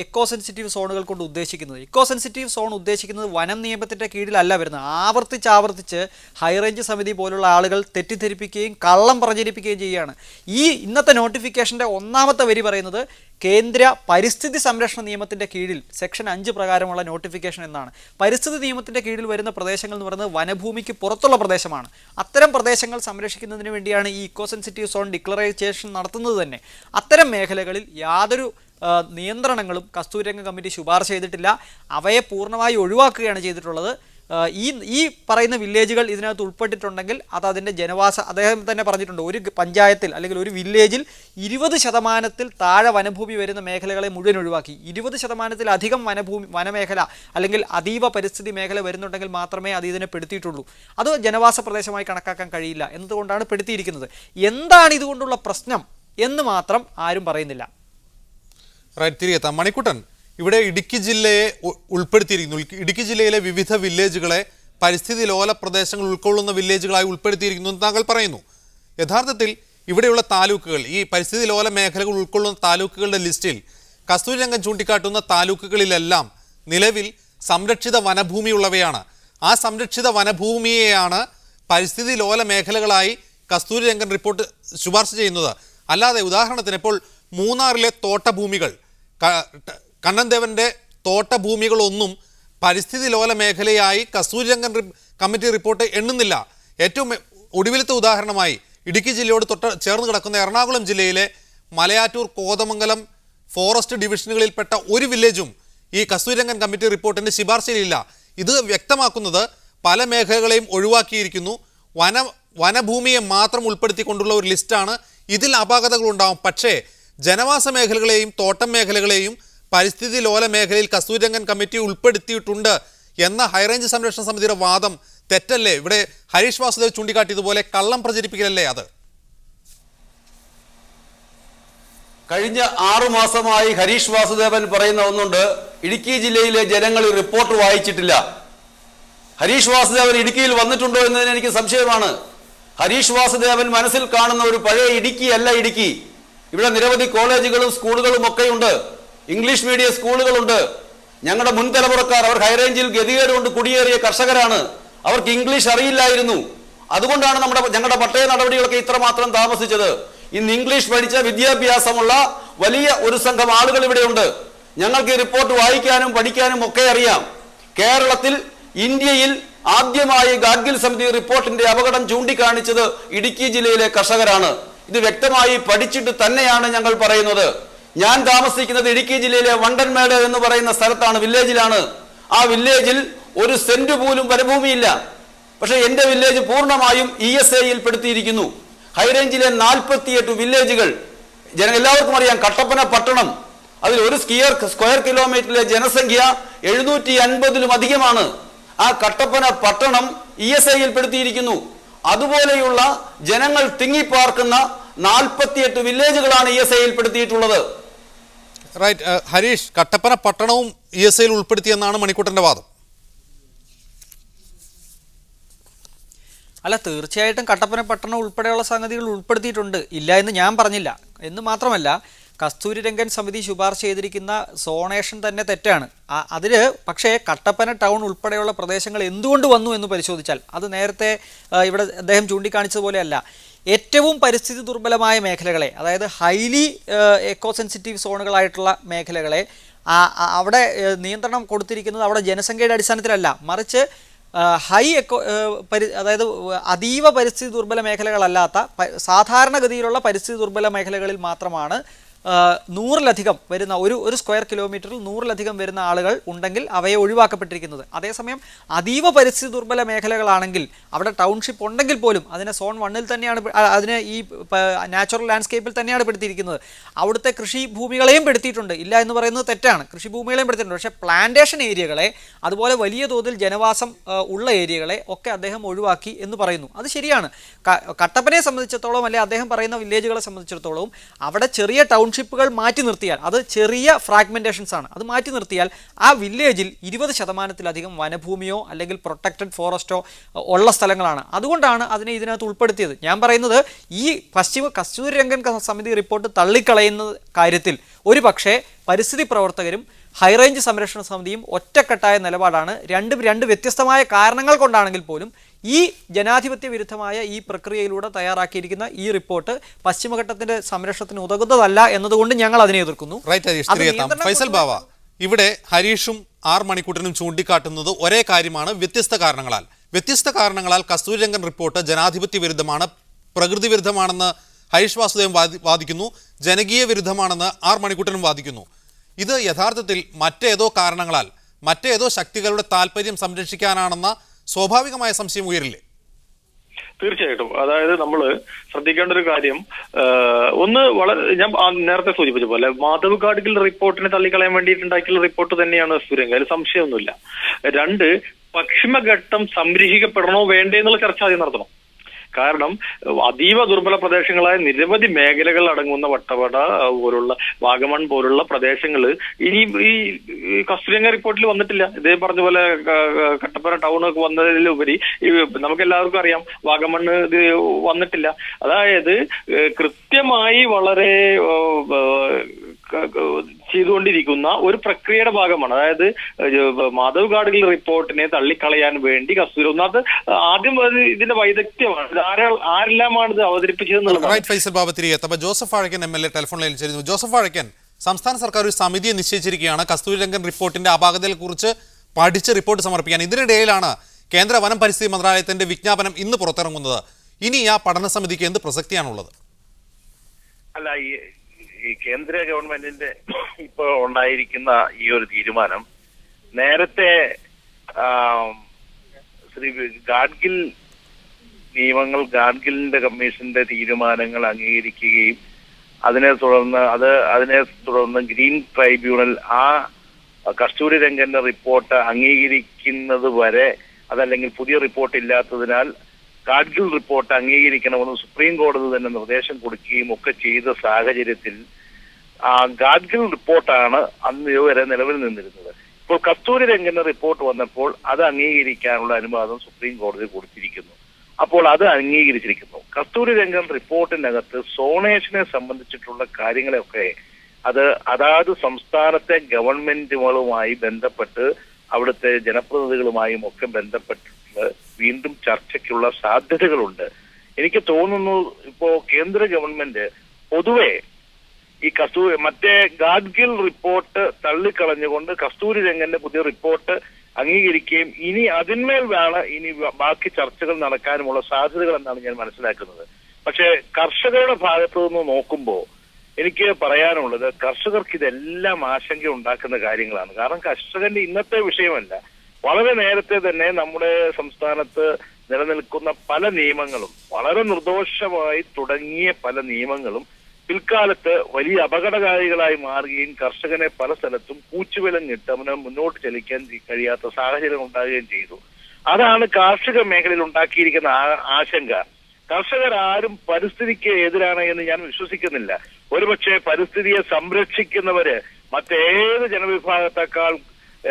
എക്കോ സെൻസിറ്റീവ് സോണുകൾ കൊണ്ട് ഉദ്ദേശിക്കുന്നത്? എക്കോ സെൻസിറ്റീവ് സോൺ ഉദ്ദേശിക്കുന്നത് വനം നിയമത്തിൻ്റെ കീഴിലല്ല വരുന്നത്. ആവർത്തിച്ച് ഹൈറേഞ്ച് സമിതി പോലുള്ള ആളുകൾ തെറ്റിദ്ധരിപ്പിക്കുകയും കള്ളം പ്രചരിപ്പിക്കുകയും ചെയ്യുകയാണ്. ഈ ഇന്നത്തെ നോട്ടിഫിക്കേഷൻ്റെ ഒന്നാമത്തെ വരി പറയുന്നത് കേന്ദ്ര പരിസ്ഥിതി സംരക്ഷണ നിയമത്തിൻ്റെ കീഴിൽ സെക്ഷൻ 5 പ്രകാരമുള്ള നോട്ടിഫിക്കേഷൻ എന്നാണ്. പരിസ്ഥിതി നിയമത്തിൻ്റെ കീഴിൽ വരുന്ന പ്രദേശങ്ങൾ എന്ന് പറയുന്നത് വനഭൂമിക്ക് പുറത്തുള്ള പ്രദേശമാണ്. അത്തരം പ്രദേശങ്ങൾ സംരക്ഷിക്കുന്നതിന് വേണ്ടിയാണ് ഈ ഇക്കോ സെൻസിറ്റീവ് സോൺ ഡിക്ലറേഷൻ നടത്തുന്നത് തന്നെ. അത്തരം മേഖലകളിൽ യാതൊരു നിയന്ത്രണങ്ങളും കസ്തൂരിരംഗൻ കമ്മിറ്റി ശുപാർശ ചെയ്തിട്ടില്ല. അവയെ പൂർണ്ണമായി ഒഴിവാക്കുകയാണ് ചെയ്തിട്ടുള്ളത്. ഈ പറയുന്ന വില്ലേജുകൾ ഇതിനകത്ത് ഉൾപ്പെട്ടിട്ടുണ്ടെങ്കിൽ അത് അതിൻ്റെ അദ്ദേഹം തന്നെ പറഞ്ഞിട്ടുണ്ട്, ഒരു പഞ്ചായത്തിൽ അല്ലെങ്കിൽ ഒരു വില്ലേജിൽ 20% താഴെ വനഭൂമി വരുന്ന മേഖലകളെ മുഴുവൻ ഒഴിവാക്കി. 20%-ലധികം വനമേഖല അല്ലെങ്കിൽ അതീവ പരിസ്ഥിതി മേഖല വരുന്നുണ്ടെങ്കിൽ മാത്രമേ അത് ഇതിനെ പെടുത്തിയിട്ടുള്ളൂ. അത് ജനവാസ പ്രദേശമായി കണക്കാക്കാൻ കഴിയില്ല എന്നതുകൊണ്ടാണ് പെടുത്തിയിരിക്കുന്നത്. എന്താണ് ഇതുകൊണ്ടുള്ള പ്രശ്നം എന്ന് മാത്രം ആരും പറയുന്നില്ല. തിരികെത്താം. മണിക്കുട്ടൻ, ഇവിടെ ഇടുക്കി ജില്ലയെ ഉൾപ്പെടുത്തിയിരിക്കുന്നു. ഇടുക്കി ജില്ലയിലെ വിവിധ വില്ലേജുകളെ പരിസ്ഥിതി ലോല പ്രദേശങ്ങൾ ഉൾക്കൊള്ളുന്ന വില്ലേജുകളായി ഉൾപ്പെടുത്തിയിരിക്കുന്നു എന്ന് താങ്കൾ പറയുന്നു. യഥാർത്ഥത്തിൽ ഇവിടെയുള്ള താലൂക്കുകൾ, ഈ പരിസ്ഥിതി ലോല മേഖലകൾ ഉൾക്കൊള്ളുന്ന താലൂക്കുകളുടെ ലിസ്റ്റിൽ കസ്തൂരിരംഗൻ ചൂണ്ടിക്കാട്ടുന്ന താലൂക്കുകളിലെല്ലാം നിലവിൽ സംരക്ഷിത വനഭൂമിയുള്ളവയാണ്. ആ സംരക്ഷിത വനഭൂമിയെയാണ് പരിസ്ഥിതി ലോല മേഖലകളായി കസ്തൂരിരംഗൻ റിപ്പോർട്ട് ശുപാർശ ചെയ്യുന്നത്. അല്ലാതെ ഉദാഹരണത്തിന് ഇപ്പോൾ മൂന്നാറിലെ തോട്ടഭൂമികൾ, കണ്ണൻദേവൻ്റെ തോട്ടഭൂമികളൊന്നും പരിസ്ഥിതി ലോല മേഖലയായി കസ്തൂരിരംഗൻ കമ്മിറ്റി റിപ്പോർട്ട് എണ്ണുന്നില്ല. ഏറ്റവും ഒടുവിലത്തെ ഉദാഹരണമായി ഇടുക്കി ജില്ലയോട് ചേർന്ന് കിടക്കുന്ന എറണാകുളം ജില്ലയിലെ മലയാറ്റൂർ, കോതമംഗലം ഫോറസ്റ്റ് ഡിവിഷനുകളിൽപ്പെട്ട ഒരു വില്ലേജും ഈ കസ്തൂരിരംഗൻ കമ്മിറ്റി റിപ്പോർട്ടിൻ്റെ ശുപാർശയിലില്ല. ഇത് വ്യക്തമാക്കുന്നത് പല മേഖലകളെയും ഒഴിവാക്കിയിരിക്കുന്നു. വനഭൂമിയെ മാത്രം ഉൾപ്പെടുത്തിക്കൊണ്ടുള്ള ഒരു ലിസ്റ്റാണ്. ഇതിൽ അപാകതകളുണ്ടാവും. പക്ഷേ ജനവാസ മേഖലകളെയും തോട്ടം മേഖലകളെയും പരിസ്ഥിതി ലോല മേഖലയിൽ കസ്തൂരിരംഗൻ കമ്മിറ്റി ഉൾപ്പെടുത്തിയിട്ടുണ്ട് എന്ന ഹൈറേഞ്ച് സംരക്ഷണ സമിതിയുടെ വാദം തെറ്റല്ലേ? ഇവിടെ ഹരീഷ് വാസുദേവ് ചൂണ്ടിക്കാട്ടിയതുപോലെ കള്ളം പ്രചരിപ്പിക്കലല്ലേ അത്? കഴിഞ്ഞ 6 മാസമായി ഹരീഷ് വാസുദേവൻ പറയുന്ന ഒന്നുണ്ട്, ഇടുക്കി ജില്ലയിലെ ജനങ്ങൾ ഈ റിപ്പോർട്ട് വായിച്ചിട്ടില്ല. ഹരീഷ് വാസുദേവൻ ഇടുക്കിയിൽ വന്നിട്ടുണ്ടോ എന്നതിന് എനിക്ക് സംശയമാണ്. ഹരീഷ് വാസുദേവൻ മനസ്സിൽ കാണുന്ന ഒരു പഴയ ഇടുക്കി അല്ല ഇടുക്കി. ഇവിടെ നിരവധി കോളേജുകളും സ്കൂളുകളും ഒക്കെയുണ്ട്. ഇംഗ്ലീഷ് മീഡിയം സ്കൂളുകളുണ്ട്. ഞങ്ങളുടെ മുൻ തലമുറക്കാർ അവർ ഹൈറേഞ്ചിൽ ഗതികേട് കൊണ്ട് കുടിയേറിയ കർഷകരാണ്. അവർക്ക് ഇംഗ്ലീഷ് അറിയില്ലായിരുന്നു. അതുകൊണ്ടാണ് ഞങ്ങളുടെ പട്ടയ നടപടികളൊക്കെ ഇത്രമാത്രം താമസിച്ചത്. ഇന്ന് ഇംഗ്ലീഷ് പഠിച്ച വിദ്യാഭ്യാസമുള്ള വലിയ ഒരു സംഘം ആളുകൾ ഇവിടെയുണ്ട്. ഞങ്ങൾക്ക് ഈ റിപ്പോർട്ട് വായിക്കാനും പഠിക്കാനും ഒക്കെ അറിയാം. കേരളത്തിൽ, ഇന്ത്യയിൽ ആദ്യമായി ഗാഡ്ഗിൽ സമിതി റിപ്പോർട്ടിന്റെ അപകടം ചൂണ്ടിക്കാണിച്ചത് ഇടുക്കി ജില്ലയിലെ കർഷകരാണ്. ഇത് വ്യക്തമായി പഠിച്ചിട്ട് തന്നെയാണ് ഞങ്ങൾ പറയുന്നത്. ഞാൻ താമസിക്കുന്നത് ഇടുക്കി ജില്ലയിലെ വണ്ടൻമേട് എന്ന് പറയുന്ന സ്ഥലത്താണ്, വില്ലേജിലാണ്. ആ വില്ലേജിൽ ഒരു സെന്റ് പോലും വനഭൂമിയില്ല. പക്ഷേ എൻ്റെ വില്ലേജ് പൂർണ്ണമായും ESAയിൽ പെടുത്തിയിരിക്കുന്നു. ഹൈറേഞ്ചിലെ 48 വില്ലേജുകൾ, എല്ലാവർക്കും അറിയാം. കട്ടപ്പന പട്ടണം, അതിൽ ഒരു സ്ക്വയർ കിലോമീറ്ററിലെ ജനസംഖ്യ 750-ലും അധികമാണ്. ആ കട്ടപ്പന പട്ടണം ESAയിൽ പെടുത്തിയിരിക്കുന്നു. അതുപോലെയുള്ള ജനങ്ങൾ തിങ്ങിപ്പാർക്കുന്ന 48 വില്ലേജുകളാണ് ESAയിൽ പെടുത്തിയിട്ടുള്ളത്. റൈറ്റ്. ഹരീഷ്, കട്ടപ്പന പട്ടണവും ESAയിൽ ഉൾപ്പെടുത്തിയെന്നാണ് മണിക്കുട്ടൻ്റെ വാദം. അല്ല, തീർച്ചയായിട്ടും കട്ടപ്പന പട്ടണം ഉൾപ്പെടെയുള്ള സംഗതികൾ ഉൾപ്പെടുത്തിയിട്ടുണ്ട്, ഇല്ല എന്ന് ഞാൻ പറഞ്ഞില്ല. എന്ന് മാത്രമല്ല, കസ്തൂരിരംഗൻ സമിതി ശുപാർശ ചെയ്തിരിക്കുന്ന സോണേഷൻ തന്നെ തെറ്റാണ്. അതിൽ പക്ഷേ കട്ടപ്പന ടൗൺ ഉൾപ്പെടെയുള്ള പ്രദേശങ്ങൾ എന്തുകൊണ്ട് വന്നു എന്ന് പരിശോധിച്ചാൽ അത് നേരത്തെ ഇവിടെ അദ്ദേഹം ചൂണ്ടിക്കാണിച്ചതുപോലെയല്ല. ഏറ്റവും പരിസ്ഥിതി ദുർബലമായ മേഖലകളെ, അതായത് ഹൈലി എക്കോ സെൻസിറ്റീവ് സോണുകളായിട്ടുള്ള മേഖലകളെ അവിടെ നിയന്ത്രണം കൊടുത്തിരിക്കുന്നത് അവിടെ ജനസംഖ്യയുടെ അടിസ്ഥാനത്തിലല്ല, മറിച്ച് അതായത് അതീവ പരിസ്ഥിതി ദുർബല മേഖലകളല്ലാത്ത സാധാരണഗതിയിലുള്ള പരിസ്ഥിതി ദുർബല മേഖലകളിൽ മാത്രമാണ് 100-ലധികം വരുന്ന ഒരു സ്ക്വയർ കിലോമീറ്ററിൽ 100-ലധികം വരുന്ന ആളുകൾ ഉണ്ടെങ്കിൽ അവയെ ഒഴിവാക്കപ്പെട്ടിരിക്കുന്നത്. അതേസമയം അതീവ പരിസ്ഥിതി ദുർബല മേഖലകളാണെങ്കിൽ അവിടെ ടൗൺഷിപ്പ് ഉണ്ടെങ്കിൽ പോലും അതിനെ സോൺ 1-ൽ തന്നെയാണ്, അതിനെ ഈ നാച്ചുറൽ ലാൻഡ്സ്കേപ്പിൽ തന്നെയാണ് പെടുത്തിയിരിക്കുന്നത്. അവിടുത്തെ കൃഷിഭൂമികളെയും പെടുത്തിയിട്ടുണ്ട്, ഇല്ല എന്ന് പറയുന്നത് തെറ്റാണ്. കൃഷിഭൂമികളെയും പെടുത്തിയിട്ടുണ്ട്. പക്ഷേ പ്ലാന്റേഷൻ ഏരിയകളെ, അതുപോലെ വലിയ തോതിൽ ജനവാസം ഉള്ള ഏരിയകളെ ഒക്കെ അദ്ദേഹം ഒഴിവാക്കി എന്ന് പറയുന്നു. അത് ശരിയാണ്. കട്ടപ്പനയെ സംബന്ധിച്ചിടത്തോളം, അല്ലെ അദ്ദേഹം പറയുന്ന വില്ലേജുകളെ സംബന്ധിച്ചിടത്തോളം അവിടെ ചെറിയ ടൗൺ ടൗൺഷിപ്പുകൾ മാറ്റി നിർത്തിയാൽ, അത് ചെറിയ ഫ്രാഗ്മെൻറ്റേഷൻസ് ആണ്, അത് മാറ്റി നിർത്തിയാൽ ആ വില്ലേജിൽ 20% വനഭൂമിയോ അല്ലെങ്കിൽ പ്രൊട്ടക്റ്റഡ് ഫോറസ്റ്റോ ഉള്ള സ്ഥലങ്ങളാണ്. അതുകൊണ്ടാണ് അതിനെ ഇതിനകത്ത് ഉൾപ്പെടുത്തിയത്. ഞാൻ പറയുന്നത് ഈ കസ്തൂരി രംഗൻ സമിതി റിപ്പോർട്ട് തള്ളിക്കളയുന്ന കാര്യത്തിൽ ഒരു പക്ഷേ പരിസ്ഥിതി പ്രവർത്തകരും ഹൈറേഞ്ച് സംരക്ഷണ സമിതിയും ഒറ്റക്കെട്ടായ നിലപാടാണ്. രണ്ട് വ്യത്യസ്തമായ കാരണങ്ങൾ കൊണ്ടാണെങ്കിൽ പോലും ഈ ജനാധിപത്യ വിരുദ്ധമായ ഈ പ്രക്രിയയിലൂടെ തയ്യാറാക്കിയിരിക്കുന്ന ഈ റിപ്പോർട്ട് പശ്ചിമഘട്ടത്തിന്റെ സംരക്ഷണത്തിന് ഉതകുന്നതല്ല എന്നതുകൊണ്ട് ഞങ്ങൾ അതിനെ എതിർക്കുന്നു. ഫൈസൽ ബാവ, ഇവിടെ ഹരീഷും മണിക്കൂട്ടനും ചൂണ്ടിക്കാട്ടുന്നത് ഒരേ കാര്യമാണ്, വ്യത്യസ്ത കാരണങ്ങളാൽ കസ്തൂരി രംഗൻ റിപ്പോർട്ട് ജനാധിപത്യ വിരുദ്ധമാണ്, പ്രകൃതി വിരുദ്ധമാണെന്ന് ഹരീഷ് വാസുദേവൻ വാദിക്കുന്നു, ജനകീയ വിരുദ്ധമാണെന്ന് മണിക്കൂട്ടനും വാദിക്കുന്നു. ഇത് യഥാർത്ഥത്തിൽ മറ്റേതോ കാരണങ്ങളാൽ മറ്റേതോ ശക്തികളുടെ താല്പര്യം സംരക്ഷിക്കാനാണെന്ന സ്വാഭാവികമായ സംശയം ഉയരില്ലേ? തീർച്ചയായിട്ടും. അതായത് നമ്മൾ ശ്രദ്ധിക്കേണ്ട ഒരു കാര്യം, ഞാൻ നേരത്തെ സൂചിപ്പിച്ച പോലെ മാധവ് ഗാഡ്ഗിൽ റിപ്പോർട്ടിനെ തള്ളിക്കളയാൻ വേണ്ടിയിട്ടുണ്ടാക്കിയുള്ള റിപ്പോർട്ട് തന്നെയാണ് കസ്തൂരി. അതിൽ സംശയമൊന്നുമില്ല. 2, പശ്ചിമഘട്ടം സംരക്ഷിക്കപ്പെടണോ വേണ്ടേ എന്നുള്ള ചർച്ച ആദ്യം നടത്തണം. കാരണം അതീവ ദുർബല പ്രദേശങ്ങളായ നിരവധി മേഖലകൾ അടങ്ങുന്ന വട്ടവട പോലുള്ള വാഗമൺ പോലുള്ള പ്രദേശങ്ങൾ ഇനി ഈ കസ്തൂരി രംഗൻ റിപ്പോർട്ടിൽ വന്നിട്ടില്ല. ഇതേ പറഞ്ഞ പോലെ കട്ടപ്പന ടൗണൊക്കെ വന്നതിലുപരി നമുക്ക് എല്ലാവർക്കും അറിയാം വാഗമണ്ണ് ഇത് വന്നിട്ടില്ല. അതായത് കൃത്യമായി വളരെ ചെയ്തുകൊണ്ടിരിക്കുന്ന ഒരു പ്രക്രിയയുടെ ഭാഗമാണ്. അതായത് മാധവ് ഗാഡ്ഗിൽ റിപ്പോർട്ടിനെ തള്ളിക്കളയാൻ വേണ്ടി കസ്തൂരി ആദ്യം ഇതിന്റെ വൈദഗ്ധ്യമാണ്, ആരെല്ലാമാണ് ഇത് അവതരിപ്പിച്ചതെന്നുള്ളത്. ഫൈസൽ ബാബ തിരികെ ജോസഫ് വാഴക്കൻ MLA ടെലിഫോൺ ലൈനിൽ ചേരുന്നു. ജോസഫ് വാഴക്കൻ, സംസ്ഥാന സർക്കാർ ഒരു സമിതിയെ നിശ്ചയിച്ചിരിക്കുകയാണ് കസ്തൂരി രംഗൻ റിപ്പോർട്ടിന്റെ അപാകതയെ കുറിച്ച് പഠിച്ച് റിപ്പോർട്ട് സമർപ്പിക്കാൻ. ഇതിനിടയിലാണ് കേന്ദ്ര വനം പരിസ്ഥിതി മന്ത്രാലയത്തിന്റെ വിജ്ഞാപനം ഇന്ന് പുറത്തിറങ്ങുന്നത്. ഇനി ആ പഠന സമിതിക്ക് എന്ത് പ്രസക്തിയാണുള്ളത്? അല്ല, ഈ കേന്ദ്ര ഗവൺമെന്റിന്റെ ഇപ്പോൾ ഉണ്ടായിരിക്കുന്ന ഈ ഒരു തീരുമാനം നേരത്തെ ശ്രീ ഗാഡ്ഗിൽ നിയമങ്ങൾ, ഗാഡ്ഗിലിന്റെ കമ്മീഷന്റെ തീരുമാനങ്ങൾ അംഗീകരിക്കുകയും അതിനെ തുടർന്ന് ഗ്രീൻ ട്രൈബ്യൂണൽ ആ കസ്തൂരി രംഗന്റെ റിപ്പോർട്ട് അംഗീകരിക്കുന്നത് വരെ, അതല്ലെങ്കിൽ പുതിയ റിപ്പോർട്ട് ഇല്ലാത്തതിനാൽ ഗാഡ്ഗിൽ റിപ്പോർട്ട് അംഗീകരിക്കണമെന്ന് സുപ്രീം കോടതി തന്നെ നിർദ്ദേശം കൊടുക്കുകയും ഒക്കെ ചെയ്ത സാഹചര്യത്തിൽ ഗാഡ്ഗിൽ റിപ്പോർട്ടാണ് അന്ന് ഇതുവരെ നിലവിൽ നിന്നിരുന്നത്. ഇപ്പോൾ കസ്തൂരി രംഗന്റെ റിപ്പോർട്ട് വന്നപ്പോൾ അത് അംഗീകരിക്കാനുള്ള അനുവാദം സുപ്രീം കോടതി കൊടുത്തിരിക്കുന്നു. അപ്പോൾ അത് അംഗീകരിച്ചിരിക്കുന്നു. കസ്തൂരി രംഗൻ റിപ്പോർട്ടിനകത്ത് സോണേഷനെ സംബന്ധിച്ചിട്ടുള്ള കാര്യങ്ങളെയൊക്കെ അതാത് സംസ്ഥാനത്തെ ഗവൺമെന്റുകളുമായി ബന്ധപ്പെട്ട് അവിടുത്തെ ജനപ്രതിനിധികളുമായും ഒക്കെ ബന്ധപ്പെട്ട് വീണ്ടും ചർച്ചയ്ക്കുള്ള സാധ്യതകളുണ്ട്. എനിക്ക് തോന്നുന്നു ഇപ്പോ കേന്ദ്ര ഗവൺമെന്റ് പൊതുവെ ഈ മറ്റേ ഗാഡ്ഗിൽ റിപ്പോർട്ട് തള്ളിക്കളഞ്ഞുകൊണ്ട് കസ്തൂരി രംഗന്റെ പുതിയ റിപ്പോർട്ട് അംഗീകരിക്കുകയും ഇനി അതിന്മേൽ ഇനി ബാക്കി ചർച്ചകൾ നടക്കാനുമുള്ള സാധ്യതകൾ എന്നാണ് ഞാൻ മനസ്സിലാക്കുന്നത്. പക്ഷെ കർഷകരുടെ ഭാഗത്തു നിന്ന് നോക്കുമ്പോൾ എനിക്ക് പറയാനുള്ളത്, കർഷകർക്ക് ഇതെല്ലാം ആശങ്ക ഉണ്ടാക്കുന്ന കാര്യങ്ങളാണ്. കാരണം കർഷകന്റെ ഇന്നത്തെ വിഷയമല്ല, വളരെ നേരത്തെ തന്നെ നമ്മുടെ സംസ്ഥാനത്ത് നിലനിൽക്കുന്ന പല നിയമങ്ങളും, വളരെ നിർദോഷമായി തുടങ്ങിയ പല നിയമങ്ങളും പിൽക്കാലത്ത് വലിയ അപകടകാരികളായി മാറുകയും കർഷകനെ പല സ്ഥലത്തും കൂച്ചുവിലങ്ങിട്ട് അവന് മുന്നോട്ട് ചലിക്കാൻ കഴിയാത്ത സാഹചര്യം ഉണ്ടാകുകയും ചെയ്തു. അതാണ് കാർഷിക മേഖലയിൽ ഉണ്ടാക്കിയിരിക്കുന്ന ആശങ്ക. കർഷകർ ആരും പരിസ്ഥിതിക്ക് എതിരാണ് എന്ന് ഞാൻ വിശ്വസിക്കുന്നില്ല. ഒരുപക്ഷെ പരിസ്ഥിതിയെ സംരക്ഷിക്കുന്നവര് മറ്റേത് ജനവിഭാഗത്തെക്കാൾ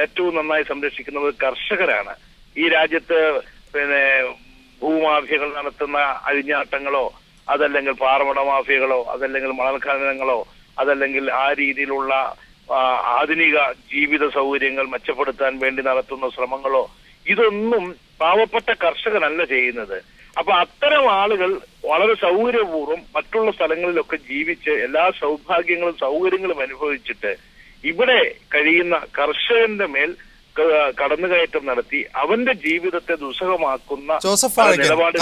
ഏറ്റവും നന്നായി സംരക്ഷിക്കുന്നത് കർഷകരാണ്. ഈ രാജ്യത്ത് ഭൂമാഫിയകൾ നടത്തുന്ന അഴിഞ്ഞാട്ടങ്ങളോ, അതല്ലെങ്കിൽ പാറമട മാഫിയകളോ, അതല്ലെങ്കിൽ മണൽ ഖനനങ്ങളോ, അതല്ലെങ്കിൽ ആ രീതിയിലുള്ള ആധുനിക ജീവിത സൗകര്യങ്ങൾ മെച്ചപ്പെടുത്താൻ വേണ്ടി നടത്തുന്ന ശ്രമങ്ങളോ, ഇതൊന്നും പാവപ്പെട്ട കർഷകനല്ല ചെയ്യുന്നത്. അപ്പൊ അത്തരം ആളുകൾ വളരെ സൗകര്യപൂർവ്വം മറ്റുള്ള സ്ഥലങ്ങളിലൊക്കെ ജീവിച്ച് എല്ലാ സൗഭാഗ്യങ്ങളും സൗകര്യങ്ങളും അനുഭവിച്ചിട്ട് ഇവിടെ കഴിയുന്ന കർഷകന്റെ മേൽ കടന്നുകയറ്റം നടത്തി അവന്റെ ജീവിതത്തെ ദുസ്സഹമാക്കുന്ന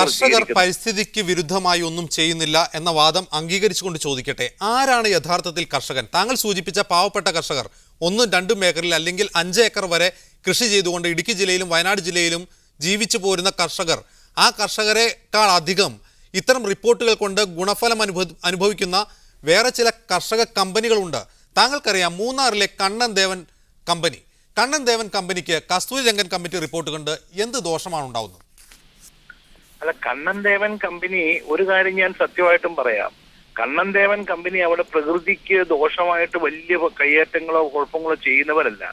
കർഷകർ പരിസ്ഥിതിക്ക് വിരുദ്ധമായി ഒന്നും ചെയ്യുന്നില്ല എന്ന വാദം അംഗീകരിച്ചുകൊണ്ട് ചോദിക്കട്ടെ, ആരാണ് യഥാർത്ഥത്തിൽ കർഷകൻ? താങ്കൾ സൂചിപ്പിച്ച പാവപ്പെട്ട കർഷകർ 1-2 ഏക്കറിൽ അല്ലെങ്കിൽ 5 ഏക്കർ വരെ കൃഷി ചെയ്തുകൊണ്ട് ഇടുക്കി ജില്ലയിലും വയനാട് ജില്ലയിലും ജീവിച്ചു പോരുന്ന കർഷകർ, ആ കർഷകരെക്കാൾ അധികം ഇത്തരം റിപ്പോർട്ടുകൾ കൊണ്ട് ഗുണഫലം അനുഭവിക്കുന്ന വേറെ ചില കർഷക കമ്പനികളുണ്ട്. താങ്കൾക്കറിയാം, മൂന്നാറിലെ കണ്ണൻ ദേവൻ കമ്പനിക്ക് കസ്തൂരി രംഗൻ കമ്മിറ്റി റിപ്പോർട്ട് കൊണ്ട് എന്ത് ദോഷമാണ് ഉണ്ടാവുന്നത്? അല്ല, കണ്ണൻ ദേവൻ കമ്പനി, ഒരു കാര്യം ഞാൻ സത്യമായിട്ടും പറയാം, കണ്ണൻദേവൻ കമ്പനി അവിടെ പ്രകൃതിക്ക് ദോഷമായിട്ട് വലിയ കയ്യേറ്റങ്ങളോ കുഴപ്പങ്ങളോ ചെയ്യുന്നവരല്ല.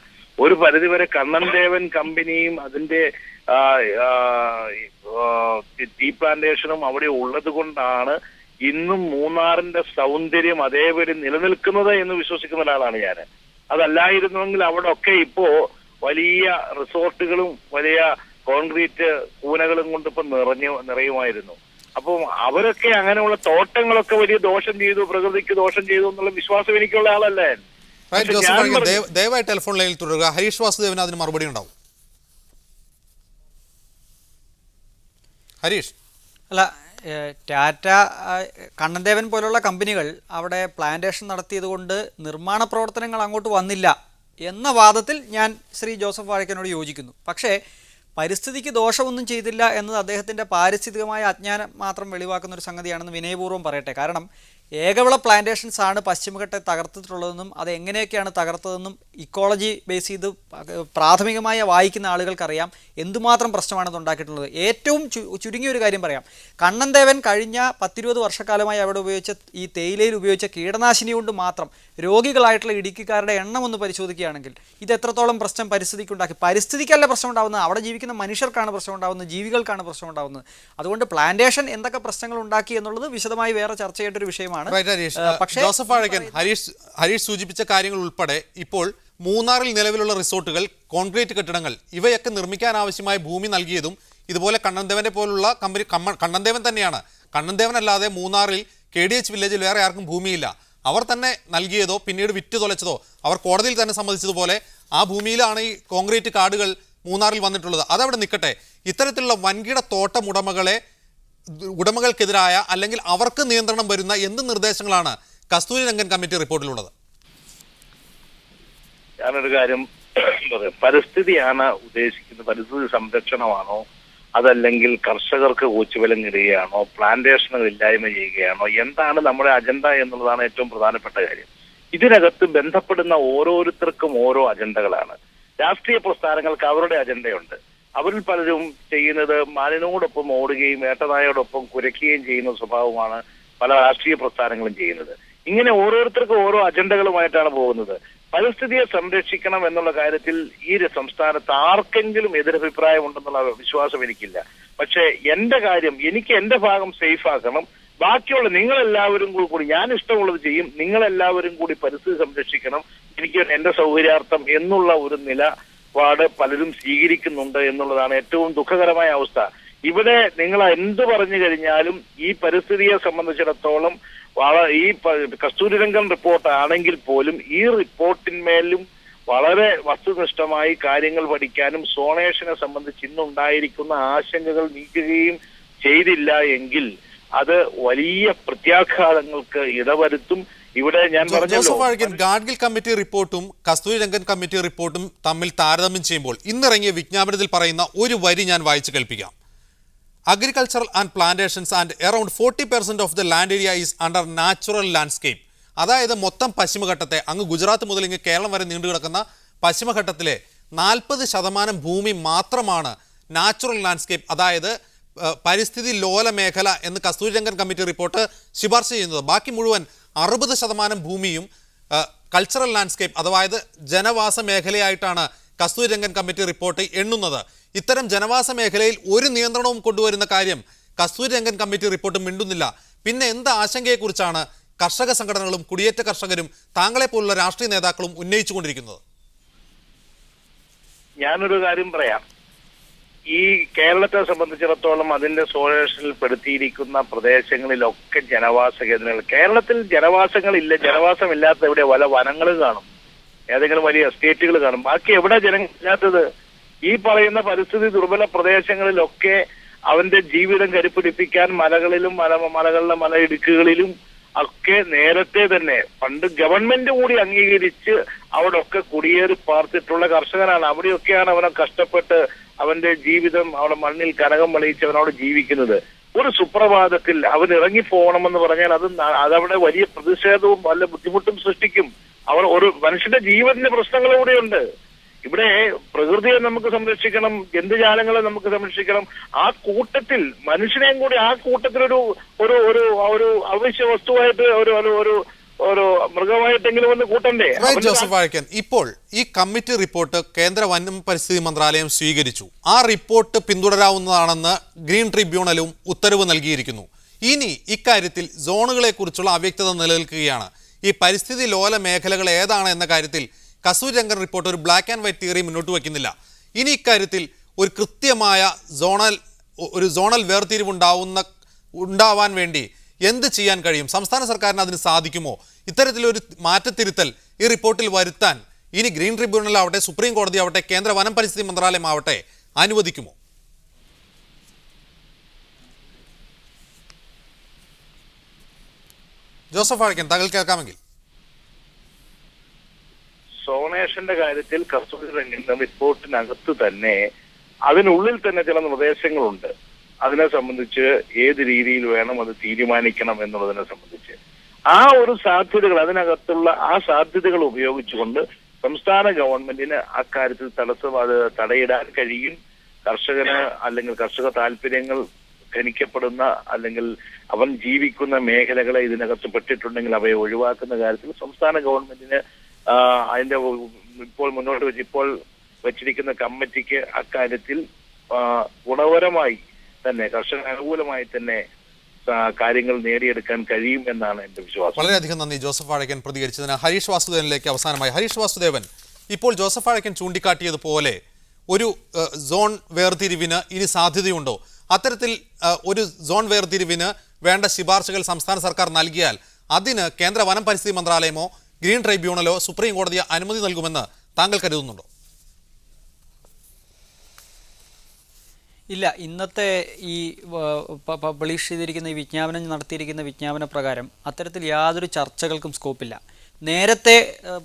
ഒരു പരിധിവരെ കണ്ണൻദേവൻ കമ്പനിയും അതിന്റെ ടീ പ്ലാന്റേഷനും അവിടെ ഉള്ളത് കൊണ്ടാണ് ഇന്നും മൂന്നാറിന്റെ സൗന്ദര്യം അതേപടി നിലനിൽക്കുന്നത് എന്ന് വിശ്വസിക്കുന്ന ഒരാളാണ് ഞാൻ. അതല്ലായിരുന്നുവെങ്കിൽ അവിടെ ഒക്കെ ഇപ്പോ വലിയ റിസോർട്ടുകളും വലിയ കോൺക്രീറ്റ് കൂനകളും കൊണ്ട് ഇപ്പൊ നിറയുമായിരുന്നു. അപ്പൊ അവരൊക്കെ അങ്ങനെയുള്ള തോട്ടങ്ങളൊക്കെ വലിയ ദോഷം ചെയ്തു, പ്രകൃതിക്ക് ദോഷം ചെയ്തു എന്നുള്ള വിശ്വാസം എനിക്കുള്ള ആളല്ലേ. ദയവായി ടെലിഫോൺ ലൈനിൽ തുടരുക. ഹരീഷ് വാസുദേവന് അതിന് മറുപടി ഉണ്ടാവും. ഹരീഷ്, അല്ല, ടാറ്റ, കണ്ണൻദേവൻ പോലുള്ള കമ്പനികൾ അവിടെ പ്ലാന്റേഷൻ നടത്തിയത് കൊണ്ട് നിർമ്മാണ പ്രവർത്തനങ്ങൾ അങ്ങോട്ട് വന്നില്ല എന്ന വാദത്തിൽ ഞാൻ ശ്രീ ജോസഫ് വാഴക്കനോട് യോജിക്കുന്നു. പക്ഷേ പരിസ്ഥിതിക്ക് ദോഷമൊന്നും ചെയ്തില്ല എന്നത് അദ്ദേഹത്തിൻ്റെ പാരിസ്ഥിതികമായ അജ്ഞാനം മാത്രം വെളിവാക്കുന്ന ഒരു സംഗതിയാണെന്ന് വിനയപൂർവ്വം പറയട്ടെ. കാരണം ഏകവിള പ്ലാന്റേഷൻസ് ആണ് പശ്ചിമഘട്ടത്തെ തകർത്തിട്ടുള്ളതെന്നും അത് എങ്ങനെയൊക്കെയാണ് തകർത്തതെന്നും ഇക്കോളജി ബേസ് ചെയ്ത് പ്രാഥമികമായി വായിക്കുന്ന ആളുകൾക്കറിയാം എന്തുമാത്രം പ്രശ്നമാണ് ഇത് ഉണ്ടാക്കിയിട്ടുള്ളത്. ഏറ്റവും ചുരുങ്ങിയൊരു കാര്യം പറയാം. കണ്ണൻദേവൻ കഴിഞ്ഞ 10-20 വർഷക്കാലമായി അവിടെ ഉപയോഗിച്ച ഈ തേയിലയിൽ ഉപയോഗിച്ച കീടനാശിനി കൊണ്ട് മാത്രം രോഗികളായിട്ടുള്ള ഇടുക്കിക്കാരുടെ എണ്ണം ഒന്ന് പരിശോധിക്കുകയാണെങ്കിൽ ഇത് എത്രത്തോളം പ്രശ്നം പരിസ്ഥിതിക്കുണ്ടാക്കി. പരിസ്ഥിതിക്കല്ല പ്രശ്നം ഉണ്ടാകുന്നത്, അവിടെ ജീവിക്കുന്ന മനുഷ്യർക്കാണ് പ്രശ്നം ഉണ്ടാകുന്നത്, ജീവികൾക്കാണ് പ്രശ്നം ഉണ്ടാകുന്നത്. അതുകൊണ്ട് പ്ലാന്റേഷൻ എന്തൊക്കെ പ്രശ്നങ്ങൾ ഉണ്ടാക്കി എന്നുള്ളത് വിശദമായി വേറെ ചർച്ച ചെയ്യേണ്ട ഒരു വിഷയമാണ്. ജോസഫ് വാഴക്കൻ, ഹരീഷ് സൂചിപ്പിച്ച കാര്യങ്ങൾ ഉൾപ്പെടെ ഇപ്പോൾ മൂന്നാറിൽ നിലവിലുള്ള റിസോർട്ടുകൾ, കോൺക്രീറ്റ് കെട്ടിടങ്ങൾ ഇവയൊക്കെ നിർമ്മിക്കാൻ ആവശ്യമായ ഭൂമി നൽകിയതും ഇതുപോലെ കണ്ണൻദേവന്റെ പോലുള്ള കമ്പനി, കണ്ണൻദേവൻ തന്നെയാണ്. കണ്ണൻദേവൻ അല്ലാതെ മൂന്നാറിൽ KDH വില്ലേജിൽ വേറെ ആർക്കും ഭൂമിയില്ല. അവർ തന്നെ നൽകിയതോ പിന്നീട് വിറ്റ് തുലച്ചതോ അവർ കോടതിയിൽ തന്നെ സമ്മതിച്ചതുപോലെ ആ ഭൂമിയിലാണ് ഈ കോൺക്രീറ്റ് കാടുകൾ മൂന്നാറിൽ വന്നിട്ടുള്ളത്. അതവിടെ നിൽക്കട്ടെ. ഇത്തരത്തിലുള്ള വൻകിട തോട്ടം ഉടമകൾക്കെതിരായ അല്ലെങ്കിൽ അവർക്ക് നിയന്ത്രണം വരുന്ന എന്ത് നിർദ്ദേശങ്ങളാണ് കസ്തൂരി രംഗൻ കമ്മിറ്റി റിപ്പോർട്ടിലുള്ളത്? ഞാനൊരു കാര്യം പറയാം. പരിസ്ഥിതിയാണ് ഉദ്ദേശിക്കുന്നത്, പരിസ്ഥിതി സംരക്ഷണമാണോ അതല്ലെങ്കിൽ കർഷകർക്ക് കൂച്ചുവിലം ഇടുകയാണോ, പ്ലാന്റേഷനുകൾ ഇല്ലായ്മ ചെയ്യുകയാണോ, എന്താണ് നമ്മുടെ അജണ്ട എന്നുള്ളതാണ് ഏറ്റവും പ്രധാനപ്പെട്ട കാര്യം. ഇതിനകത്ത് ബന്ധപ്പെടുന്ന ഓരോരുത്തർക്കും ഓരോ അജണ്ടകളാണ്. രാഷ്ട്രീയ പ്രസ്ഥാനങ്ങൾക്ക് അവരുടെ അജണ്ടയുണ്ട്. അവരിൽ പലരും ചെയ്യുന്നത് മാനിനോടൊപ്പം ഓടുകയും വേട്ടനായോടൊപ്പം കുരയ്ക്കുകയും ചെയ്യുന്ന സ്വഭാവമാണ് പല രാഷ്ട്രീയ പ്രസ്ഥാനങ്ങളും ചെയ്യുന്നത്. ഇങ്ങനെ ഓരോരുത്തർക്കും ഓരോ അജണ്ടകളുമായിട്ടാണ് പോകുന്നത്. പരിസ്ഥിതിയെ സംരക്ഷിക്കണം എന്നുള്ള കാര്യത്തിൽ ഈ സംസ്ഥാനത്ത് ആർക്കെങ്കിലും എതിരഭിപ്രായം ഉണ്ടെന്നുള്ള വിശ്വാസം എനിക്കില്ല. പക്ഷെ എന്റെ കാര്യം, എനിക്ക് എന്റെ ഭാഗം സേഫ് ആക്കണം. ബാക്കിയുള്ള നിങ്ങളെല്ലാവരും കൂടി ഞാൻ ഇഷ്ടമുള്ളത് ചെയ്യും, നിങ്ങളെല്ലാവരും കൂടി പരിസ്ഥിതി സംരക്ഷിക്കണം, എനിക്ക് എന്റെ സൗകര്യാർത്ഥം എന്നുള്ള ഒരു നിലപാട് പലരും സ്വീകരിക്കുന്നുണ്ട് എന്നുള്ളതാണ് ഏറ്റവും ദുഃഖകരമായ അവസ്ഥ. ഇവിടെ നിങ്ങൾ എന്ത് പറഞ്ഞു കഴിഞ്ഞാലും ഈ പരിസ്ഥിതിയെ സംബന്ധിച്ചിടത്തോളം ഈ കസ്തൂരിരംഗൻ റിപ്പോർട്ട് ആണെങ്കിൽ പോലും ഈ റിപ്പോർട്ടിന്മേലും വളരെ വസ്തുനിഷ്ഠമായി കാര്യങ്ങൾ പഠിക്കാനും സോണേഷനെ സംബന്ധിച്ച് ഇന്നുണ്ടായിരിക്കുന്ന ആശങ്കകൾ നീക്കുകയും ചെയ്തില്ല എങ്കിൽ അത് വലിയ പ്രത്യാഘാതങ്ങൾക്ക് ഇടവരുത്തും. ഇവിടെ ഞാൻ പറഞ്ഞല്ലോ, ഗാഡ്ഗിൽ കമ്മിറ്റി റിപ്പോർട്ടും കസ്തൂരി രംഗൻ കമ്മിറ്റി റിപ്പോർട്ടും തമ്മിൽ താരതമ്യം ചെയ്യുമ്പോൾ ഇന്നിറങ്ങിയ വിജ്ഞാപനത്തിൽ പറയുന്ന ഒരു വരി ഞാൻ വായിച്ചു കേൾപ്പിക്കാം. Agricultural and plantations and around 40% of the land area is under natural landscape. അതായത് മൊത്തം പശ്ചിമഘട്ടത്തെ അങ്ങ് ഗുജറാത്ത് മുതൽ ഇങ്ങ് കേരളം വരെ നീണ്ടുകിടക്കുന്ന പശ്ചിമഘട്ടത്തിലെ 40% ഭൂമി മാത്രമാണ് നാച്ചുറൽ ലാൻഡ്സ്കേപ്പ്, അതായത് പരിസ്ഥിതി ലോല മേഖല എന്ന് കസ്തൂരി രംഗൻ കമ്മിറ്റി റിപ്പോർട്ട് ശുപാർശ ചെയ്യുന്നത്. ബാക്കി മുഴുവൻ 60% ഭൂമിയും കൾച്ചറൽ ലാൻഡ്സ്കേപ്പ് അതായത് ജനവാസ മേഖലയായിട്ടാണ് കസ്തൂരി രംഗൻ കമ്മിറ്റി റിപ്പോർട്ട് എണ്ണുന്നത്. ഇത്തരം ജനവാസ മേഖലയിൽ ഒരു നിയന്ത്രണവും കൊണ്ടുവരുന്ന കാര്യം കസ്തൂരി രംഗൻ കമ്മിറ്റി റിപ്പോർട്ട് മിണ്ടുന്നില്ല. പിന്നെ എന്ത് ആശങ്കയെക്കുറിച്ചാണ് കർഷക സംഘടനകളും കുടിയേറ്റ കർഷകരും താങ്കളെപ്പോലുള്ള രാഷ്ട്രീയ നേതാക്കളും ഉന്നയിച്ചുകൊണ്ടിരിക്കുന്നത്? ഞാനൊരു കാര്യം പറയാം. ഈ കേരളത്തെ സംബന്ധിച്ചിടത്തോളം അതിന്റെ സോണേഷനിൽ പെടുത്തിയിരിക്കുന്ന പ്രദേശങ്ങളിലൊക്കെ ജനവാസ കേന്ദ്രങ്ങൾ. കേരളത്തിൽ ജനവാസങ്ങളില്ല, ജനവാസമില്ലാത്ത എവിടെ വല്ല വനങ്ങൾ കാണും, ഏതെങ്കിലും വലിയ എസ്റ്റേറ്റുകൾ കാണും. ബാക്കി എവിടെ ജനങ്ങളില്ലാത്തത്? ഈ പറയുന്ന പരിസ്ഥിതി ദുർബല പ്രദേശങ്ങളിലൊക്കെ അവന്റെ ജീവിതം കരുപ്പിടിപ്പിക്കാൻ മലകളിലും മലകളുടെ മലയിടുക്കുകളിലും ഒക്കെ നേരത്തെ തന്നെ പണ്ട് ഗവൺമെന്റ് കൂടി അംഗീകരിച്ച് അവിടെ ഒക്കെ കുടിയേറി പാർത്തിട്ടുള്ള കർഷകനാണ്. അവിടെയൊക്കെയാണ് അവനെ കഷ്ടപ്പെട്ട് അവന്റെ ജീവിതം അവിടെ മണ്ണിൽ കനകം വെളിയിച്ച് അവനവിടെ ജീവിക്കുന്നത്. ഒരു സുപ്രഭാതത്തിൽ അവൻ ഇറങ്ങിപ്പോകണമെന്ന് പറഞ്ഞാൽ അതവിടെ വലിയ പ്രതിഷേധവും വല്ല ബുദ്ധിമുട്ടും സൃഷ്ടിക്കും. ഒരു മനുഷ്യന്റെ ജീവന്റെ പ്രശ്നങ്ങൾ കൂടെയുണ്ട്. ഇവിടെ പ്രകൃതിയെ നമുക്ക് സംരക്ഷിക്കണം, ജന്തുജാലങ്ങളെ നമുക്ക് സംരക്ഷിക്കണം. ആ കൂട്ടത്തിൽ മനുഷ്യനെയും കൂടി ആ കൂട്ടത്തിൽ ഒരു ഒരു ഒരു ഒരു അവശ്യ വസ്തുവായിട്ട് ഒരു മൃഗമായിട്ടെങ്കിലും ഒന്ന് കൂട്ടണ്ടേ? ജോസഫ് വാഴക്കൻ, ഇപ്പോൾ ഈ കമ്മിറ്റി റിപ്പോർട്ട് കേന്ദ്ര വനം പരിസ്ഥിതി മന്ത്രാലയം സ്വീകരിച്ചു. ആ റിപ്പോർട്ട് പിന്തുടരാവുന്നതാണെന്ന് ഗ്രീൻ ട്രിബ്യൂണലും ഉത്തരവ് നൽകിയിരിക്കുന്നു. ഇനി ഇക്കാര്യത്തിൽ സോണുകളെ കുറിച്ചുള്ള അവ്യക്തത നിലനിൽക്കുകയാണ്. ഈ പരിസ്ഥിതി ലോല മേഖലകൾ ഏതാണ് എന്ന കാര്യത്തിൽ കസ്തൂരി രംഗൻ റിപ്പോർട്ട് ഒരു ബ്ലാക്ക് ആൻഡ് വൈറ്റ് തിയറി മുന്നോട്ട് വയ്ക്കുന്നില്ല. ഇനി ഇക്കാര്യത്തിൽ ഒരു കൃത്യമായ സോണൽ വേർതിരിവുണ്ടാവാൻ വേണ്ടി എന്ത് ചെയ്യാൻ കഴിയും? സംസ്ഥാന സർക്കാരിന് അതിന് സാധിക്കുമോ? ഇത്തരത്തിലൊരു മാറ്റത്തിരുത്തൽ ഈ റിപ്പോർട്ടിൽ വരുത്താൻ ഇനി ഗ്രീൻ ട്രിബ്യൂണൽ ആവട്ടെ, സുപ്രീം കോടതി ആവട്ടെ, കേന്ദ്ര വനം പരിസ്ഥിതി മന്ത്രാലയം ആവട്ടെ അനുവദിക്കുമോ? ജോസഫ് വാഴക്കൻ, താങ്കൾ കേൾക്കാമെങ്കിൽ. സോണേഷന്റെ കാര്യത്തിൽ കസ്തൂരി രംഗന്റെ റിപ്പോർട്ടിനകത്ത് തന്നെ അതിനുള്ളിൽ തന്നെ ചില നിർദ്ദേശങ്ങളുണ്ട്. അതിനെ സംബന്ധിച്ച് ഏത് രീതിയിൽ വേണം അത് തീരുമാനിക്കണം എന്നുള്ളതിനെ സംബന്ധിച്ച് ആ ഒരു സാധ്യതകൾ, അതിനകത്തുള്ള ആ സാധ്യതകൾ ഉപയോഗിച്ചുകൊണ്ട് സംസ്ഥാന ഗവൺമെന്റിന് അക്കാര്യത്തിൽ തടയിടാൻ കഴിയും. കർഷകന് അല്ലെങ്കിൽ കർഷക താല്പര്യങ്ങൾ ഖനിക്കപ്പെടുന്ന അല്ലെങ്കിൽ അവൻ ജീവിക്കുന്ന മേഖലകളെ ഇതിനകത്ത് പെട്ടിട്ടുണ്ടെങ്കിൽ അവയെ ഒഴിവാക്കുന്ന കാര്യത്തിൽ സംസ്ഥാന ഗവൺമെന്റിന് അതിന്റെ ഇപ്പോൾ വെച്ചിരിക്കുന്ന കമ്മിറ്റിക്ക് അക്കാര്യത്തിൽ ഗുണപരമായി തന്നെ കർഷക അനുകൂലമായി തന്നെ കാര്യങ്ങൾ നേടിയെടുക്കാൻ കഴിയും എന്നാണ് എന്റെ വിശ്വാസം. വളരെയധികം നന്ദി ജോസഫ് വാഴക്കൻ പ്രതികരിച്ചതിന്. ഹരീഷ് വാസുദേവനിലേക്ക് അവസാനമായി. ഹരീഷ് വാസുദേവൻ, ഇപ്പോൾ ജോസഫ് വാഴക്കൻ ചൂണ്ടിക്കാട്ടിയതുപോലെ ഒരു സോൺ വേർതിരിവിന് ഇനി സാധ്യതയുണ്ടോ? അത്തരത്തിൽ ഒരു സോൺ വേർതിരിവിന് വേണ്ട ശുപാർശകൾ സംസ്ഥാന സർക്കാർ നൽകിയാൽ അതിന് കേന്ദ്ര വനം പരിസ്ഥിതി മന്ത്രാലയമോ ഗ്രീൻ ട്രൈബ്യൂണലോ സുപ്രീം കോടതി അനുമതി നൽകുമെന്ന് താങ്കൾ കരുതുന്നുണ്ടോ? ഇല്ല, ഇന്നത്തെ ഈ പബ്ലിഷ് ചെയ്തിരിക്കുന്ന ഈ വിജ്ഞാപനം നടത്തിയിരിക്കുന്ന വിജ്ഞാപന പ്രകാരം അത്തരത്തിൽ യാതൊരു ചർച്ചകൾക്കും സ്കോപ്പില്ല. നേരത്തെ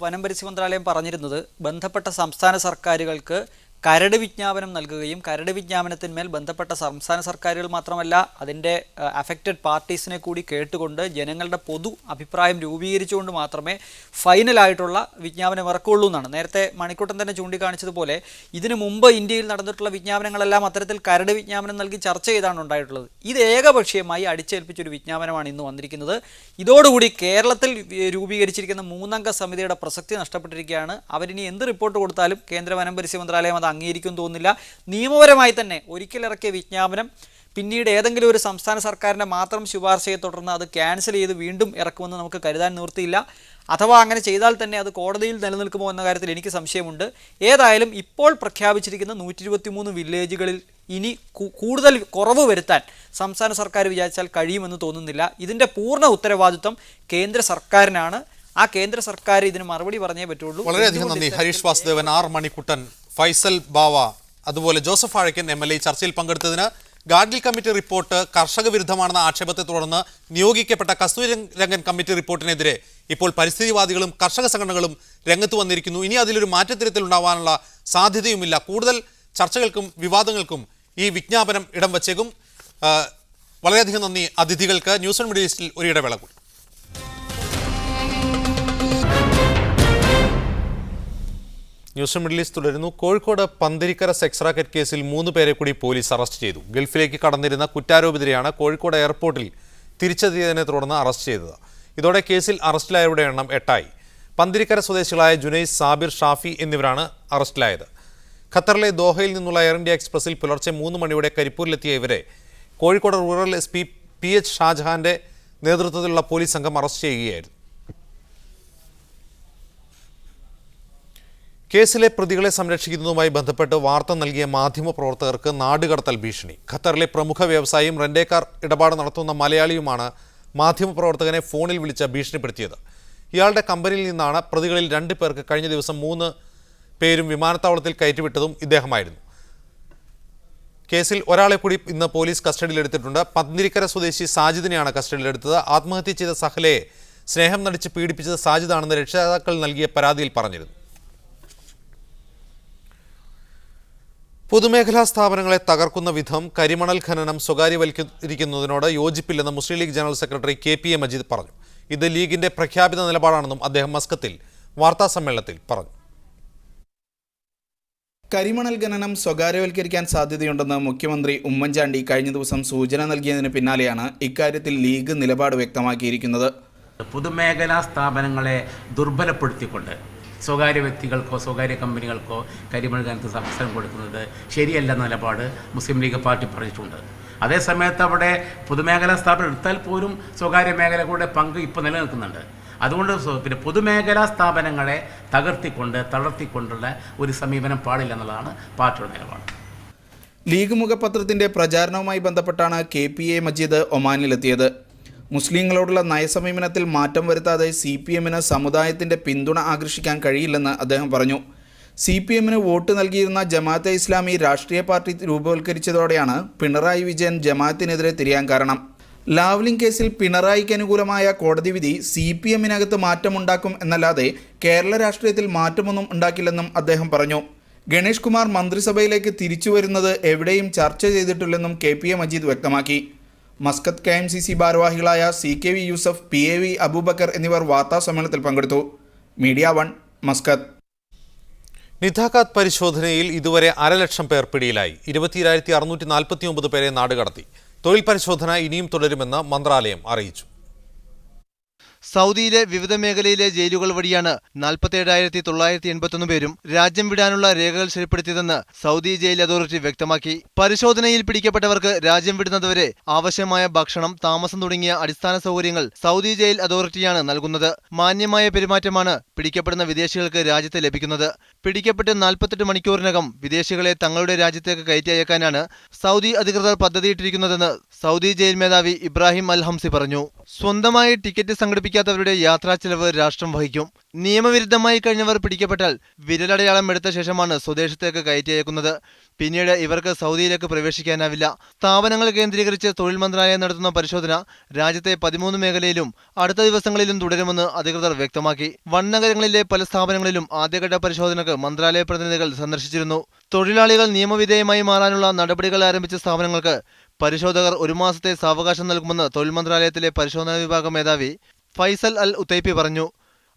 വനം പരിസ്ഥിതി മന്ത്രാലയം പറഞ്ഞിരുന്നത് ബന്ധപ്പെട്ട സംസ്ഥാന സർക്കാരുകൾക്ക് കരട് വിജ്ഞാപനം നൽകുകയും കരട് വിജ്ഞാപനത്തിന്മേൽ ബന്ധപ്പെട്ട സംസ്ഥാന സർക്കാരുകൾ മാത്രമല്ല അതിൻ്റെ അഫക്റ്റഡ് പാർട്ടീസിനെ കൂടി കേട്ടുകൊണ്ട് ജനങ്ങളുടെ പൊതു അഭിപ്രായം രൂപീകരിച്ചുകൊണ്ട് മാത്രമേ ഫൈനലായിട്ടുള്ള വിജ്ഞാപനം ഇറക്കുള്ളൂ എന്നാണ്. നേരത്തെ മണിക്കൂട്ടൻ തന്നെ ചൂണ്ടിക്കാണിച്ചതുപോലെ ഇതിനു മുമ്പ് ഇന്ത്യയിൽ നടന്നിട്ടുള്ള വിജ്ഞാപനങ്ങളെല്ലാം അത്തരത്തിൽ കരട് വിജ്ഞാപനം നൽകി ചർച്ച ചെയ്താണ് ഉണ്ടായിട്ടുള്ളത്. ഇത് ഏകപക്ഷീയമായി അടിച്ചേൽപ്പിച്ചൊരു വിജ്ഞാപനമാണ് ഇന്ന് വന്നിരിക്കുന്നത്. ഇതോടുകൂടി കേരളത്തിൽ രൂപീകരിച്ചിരിക്കുന്ന 3-അംഗ സമിതിയുടെ പ്രസക്തി നഷ്ടപ്പെട്ടിരിക്കുകയാണ്. അവരിനി എന്ത് റിപ്പോർട്ട് കൊടുത്താലും കേന്ദ്ര വനം പരിസ്ഥിതി മന്ത്രാലയം അത് അംഗീകരിക്കും തോന്നുന്നില്ല. നിയമപരമായി തന്നെ ഒരിക്കലിറക്കിയ വിജ്ഞാപനം പിന്നീട് ഏതെങ്കിലും ഒരു സംസ്ഥാന സർക്കാരിൻ്റെ മാത്രം ശുപാർശയെ തുടർന്ന് അത് ക്യാൻസൽ ചെയ്ത് വീണ്ടും ഇറക്കുമെന്ന് നമുക്ക് കരുതാൻ നിവൃത്തിയില്ല. അഥവാ അങ്ങനെ ചെയ്താൽ തന്നെ അത് കോടതിയിൽ നിലനിൽക്കുമോ എന്ന കാര്യത്തിൽ എനിക്ക് സംശയമുണ്ട്. ഏതായാലും ഇപ്പോൾ പ്രഖ്യാപിച്ചിരിക്കുന്ന 123 വില്ലേജുകളിൽ ഇനി കൂടുതൽ കുറവ് വരുത്താൻ സംസ്ഥാന സർക്കാർ വിചാരിച്ചാൽ കഴിയുമെന്ന് തോന്നുന്നില്ല. ഇതിൻ്റെ പൂർണ്ണ ഉത്തരവാദിത്വം കേന്ദ്ര സർക്കാരിനാണ്. ആ കേന്ദ്ര സർക്കാർ ഇതിന് മറുപടി പറഞ്ഞേ പറ്റുള്ളൂ. വളരെയധികം നന്ദി ഹരീഷ് വാസുദേവൻ, ആർ മണിക്കുട്ടൻ, ഫൈസൽ ബാവ, അതുപോലെ ജോസഫ് വാഴക്കൻ MLA ചർച്ചയിൽ പങ്കെടുത്തതിന്. ഗാഡ്ഗിൽ കമ്മിറ്റി റിപ്പോർട്ട് കർഷക വിരുദ്ധമാണെന്ന ആക്ഷേപത്തെ തുടർന്ന് നിയോഗിക്കപ്പെട്ട കസ്തൂരി രംഗൻ കമ്മിറ്റി റിപ്പോർട്ടിനെതിരെ ഇപ്പോൾ പരിസ്ഥിതിവാദികളും കർഷക സംഘടനകളും രംഗത്ത് വന്നിരിക്കുന്നു. ഇനി അതിലൊരു മാറ്റത്തിരുത്തൽ ഉണ്ടാവാനുള്ള സാധ്യതയുമില്ല. കൂടുതൽ ചർച്ചകൾക്കും വിവാദങ്ങൾക്കും ഈ വിജ്ഞാപനം ഇടം വച്ചേക്കും. വളരെയധികം നന്ദി അതിഥികൾക്ക്. ന്യൂസ് ഓൺ മിഡിൽ ഈസ്റ്റിൽ ഒരു ഇടവേള കൂടി. ന്യൂസ് മിഡിൽ ഈസ്റ്റ് തുടരുന്നു. കോഴിക്കോട് പന്തിരിക്കര സെക്സ് റാക്കറ്റ് കേസിൽ 3 പേരെ കൂടി പോലീസ് അറസ്റ്റ് ചെയ്തു. ഗൾഫിലേക്ക് കടന്നിരുന്ന കുറ്റാരോപിതരെയാണ് കോഴിക്കോട് എയർപോർട്ടിൽ തിരിച്ചെത്തിയതിനെ തുടർന്ന് അറസ്റ്റ് ചെയ്തത്. ഇതോടെ കേസിൽ അറസ്റ്റിലായവരുടെ എണ്ണം 8ആയി. പന്തിരിക്കര സ്വദേശികളായ ജുനൈസ്, സാബിർ, ഷാഫി എന്നിവരാണ് അറസ്റ്റിലായത്. ഖത്തറിലെ ദോഹയിൽ നിന്നുള്ള എയർ ഇന്ത്യ എക്സ്പ്രസിൽ പുലർച്ചെ 3 മണിയോടെ കരിപ്പൂരിലെത്തിയ ഇവരെ കോഴിക്കോട് റൂറൽ SP PH ഷാജഹാന്റെ നേതൃത്വത്തിലുള്ള പോലീസ് സംഘം അറസ്റ്റ് ചെയ്യുകയായിരുന്നു. കേസിലെ പ്രതികളെ സംരക്ഷിക്കുന്നതുമായി ബന്ധപ്പെട്ട് വാർത്ത നൽകിയ മാധ്യമപ്രവർത്തകർക്ക് നാടുകടത്തൽ ഭീഷണി. ഖത്തറിലെ പ്രമുഖ വ്യവസായിയും റെന്റേക്കാർ ഇടപാട് നടത്തുന്ന മലയാളിയുമാണ് മാധ്യമപ്രവർത്തകനെ ഫോണിൽ വിളിച്ച് ഭീഷണിപ്പെടുത്തിയത്. ഇയാളുടെ കമ്പനിയിൽ നിന്നാണ് പ്രതികളിൽ 2 പേർക്ക് കഴിഞ്ഞ ദിവസം 3 പേരും വിമാനത്താവളത്തിൽ കയറ്റിവിട്ടതും ഇദ്ദേഹമായിരുന്നു. കേസിൽ ഒരാളെ കൂടി ഇന്ന് പോലീസ് കസ്റ്റഡിയിലെടുത്തിട്ടുണ്ട്. പന്തിരിക്കര സ്വദേശി സാജിദിനെയാണ് കസ്റ്റഡിയിലെടുത്തത്. ആത്മഹത്യ ചെയ്ത സഹലയെ സ്നേഹം നടിച്ച് പീഡിപ്പിച്ചത് സാജിദാണെന്ന് രക്ഷിതാക്കൾ നൽകിയ പരാതിയിൽ പറഞ്ഞിരുന്നു. പൊതുമേഖലാ സ്ഥാപനങ്ങളെ തകർക്കുന്ന വിധം കരിമണൽ ഖനനം സ്വകാര്യവൽക്കരിക്കുന്നതിനോട് യോജിപ്പില്ലെന്ന് Muslim League general secretary KPA Majeed പറഞ്ഞു. ഇത് ലീഗിന്റെ പ്രഖ്യാപിത നിലപാടാണെന്നും അദ്ദേഹം മസ്കത്തിൽ വാർത്താസമ്മേളനത്തിൽ പറഞ്ഞു. കരിമണൽ ഖനനം സ്വകാര്യവൽക്കരിക്കാൻ സാധ്യതയുണ്ടെന്ന് മുഖ്യമന്ത്രി ഉമ്മൻചാണ്ടി കഴിഞ്ഞ ദിവസം സൂചന നൽകിയതിന് പിന്നാലെയാണ് ഇക്കാര്യത്തിൽ ലീഗ് നിലപാട് വ്യക്തമാക്കിയിരിക്കുന്നത്. പൊതുമേഖലാ സ്ഥാപനങ്ങളെ ദുർബലപ്പെടുത്തിക്കൊണ്ട് സ്വകാര്യ വ്യക്തികൾക്കോ സ്വകാര്യ കമ്പനികൾക്കോ കരിമണൽ ഖനനത്തിന് അവസരം കൊടുക്കുന്നത് ശരിയല്ലെന്ന നിലപാട് മുസ്ലിം ലീഗ് പാർട്ടി പറഞ്ഞിട്ടുണ്ട്. അതേസമയത്ത് അവിടെ പൊതുമേഖലാ സ്ഥാപനം എടുത്താൽ പോലും സ്വകാര്യ മേഖലകളുടെ പങ്ക് ഇപ്പോൾ നിലനിൽക്കുന്നുണ്ട്. അതുകൊണ്ട് പിന്നെ പൊതുമേഖലാ സ്ഥാപനങ്ങളെ തളർത്തിക്കൊണ്ടുള്ള ഒരു സമീപനം പാടില്ല എന്നുള്ളതാണ് പാർട്ടിയുടെ നിലപാട്. ലീഗ് മുഖപത്രത്തിന്റെ പ്രചാരണവുമായി ബന്ധപ്പെട്ടാണ് KPA മജീദ് ഒമാനിലെത്തിയത്. മുസ്ലിങ്ങളോടുള്ള നയസമീപനത്തിൽ മാറ്റം വരുത്താതെ CPMന് സമുദായത്തിന്റെ പിന്തുണ ആകർഷിക്കാൻ കഴിയില്ലെന്ന് അദ്ദേഹം പറഞ്ഞു. CPMന് വോട്ട് നൽകിയിരുന്ന ജമാഅത്തെ ഇസ്ലാമി രാഷ്ട്രീയ പാർട്ടി രൂപവൽക്കരിച്ചതോടെയാണ് പിണറായി വിജയൻ ജമാഅത്തിനെതിരെ തിരിയാൻ കാരണം. ലാവ്ലിംഗ് കേസിൽ പിണറായിക്ക് അനുകൂലമായ കോടതി വിധി CPMനകത്ത് മാറ്റമുണ്ടാക്കും എന്നല്ലാതെ കേരള രാഷ്ട്രീയത്തിൽ മാറ്റമൊന്നും ഉണ്ടാക്കില്ലെന്നും അദ്ദേഹം പറഞ്ഞു. ഗണേഷ് കുമാർ മന്ത്രിസഭയിലേക്ക് തിരിച്ചു വരുന്നത് എവിടെയും ചർച്ച ചെയ്തിട്ടില്ലെന്നും KPA മജീദ് വ്യക്തമാക്കി. മസ്കത്ത് KMCC ഭാരവാഹികളായ CKV യൂസഫ്, PAV അബൂബക്കർ എന്നിവർ വാർത്താസമ്മേളനത്തിൽ പങ്കെടുത്തു. Media 1 Muscat. നിതാഖാത്ത് പരിശോധനയിൽ ഇതുവരെ 1,00,000 പേർ പിടിയിലായി. 22,649 പേരെ നാടുകടത്തി. തൊഴിൽ പരിശോധന ഇനിയും തുടരുമെന്ന് മന്ത്രാലയം അറിയിച്ചു. സൗദിയിലെ വിവിധ മേഖലയിലെ ജയിലുകൾ വഴിയാണ് 47,981 പേരും രാജ്യം വിടാനുള്ള രേഖകൾ ശരിപ്പെടുത്തിയതെന്ന് സൗദി ജയിൽ അതോറിറ്റി വ്യക്തമാക്കി. പരിശോധനയിൽ പിടിക്കപ്പെട്ടവർക്ക് രാജ്യം വിടുന്നതുവരെ ആവശ്യമായ ഭക്ഷണം, താമസം തുടങ്ങിയ അടിസ്ഥാന സൗകര്യങ്ങൾ സൗദി ജയിൽ അതോറിറ്റിയാണ് നൽകുന്നത്. മാന്യമായ പെരുമാറ്റമാണ് പിടിക്കപ്പെടുന്ന വിദേശികൾക്ക് രാജ്യത്ത് ലഭിക്കുന്നത്. പിടിക്കപ്പെട്ട് 48 മണിക്കൂറിനകം വിദേശികളെ തങ്ങളുടെ രാജ്യത്തേക്ക് കയറ്റി അയക്കാനാണ് സൗദി അധികൃതർ പദ്ധതിയിട്ടിരിക്കുന്നതെന്ന് സൗദി ജയിൽ മേധാവി ഇബ്രാഹിം അൽ ഹംസി പറഞ്ഞു. സ്വന്തമായി ടിക്കറ്റ് സംഘടിപ്പിക്കാത്തവരുടെ യാത്രാ ചെലവ് രാഷ്ട്രം വഹിക്കും. നിയമവിരുദ്ധമായി കഴിഞ്ഞവർ പിടിക്കപ്പെട്ടാൽ വിരലടയാളം എടുത്ത ശേഷമാണ് സ്വദേശത്തേക്ക് കയറ്റി അയക്കുന്നത്. പിന്നീട് ഇവർക്ക് സൗദിയിലേക്ക് പ്രവേശിക്കാനാവില്ല. സ്ഥാപനങ്ങൾ കേന്ദ്രീകരിച്ച് തൊഴിൽ മന്ത്രാലയം നടത്തുന്ന പരിശോധന രാജ്യത്തെ 13 മേഖലയിലും അടുത്ത ദിവസങ്ങളിലും തുടരുമെന്ന് അധികൃതർ വ്യക്തമാക്കി. വൻനഗരങ്ങളിലെ പല സ്ഥാപനങ്ങളിലും ആദ്യഘട്ട പരിശോധനയ്ക്ക് മന്ത്രാലയ പ്രതിനിധികൾ സന്ദർശിച്ചിരുന്നു. തൊഴിലാളികൾ നിയമവിധേയമായി മാറാനുള്ള നടപടികൾ ആരംഭിച്ച സ്ഥാപനങ്ങൾക്ക് പരിശോധകർ 1 മാസത്തെ സാവകാശം നൽകുമെന്ന് തൊഴിൽ മന്ത്രാലയത്തിലെ പരിശോധനാ വിഭാഗം മേധാവി ഫൈസൽ അൽ ഉത്തൈപ്പി പറഞ്ഞു.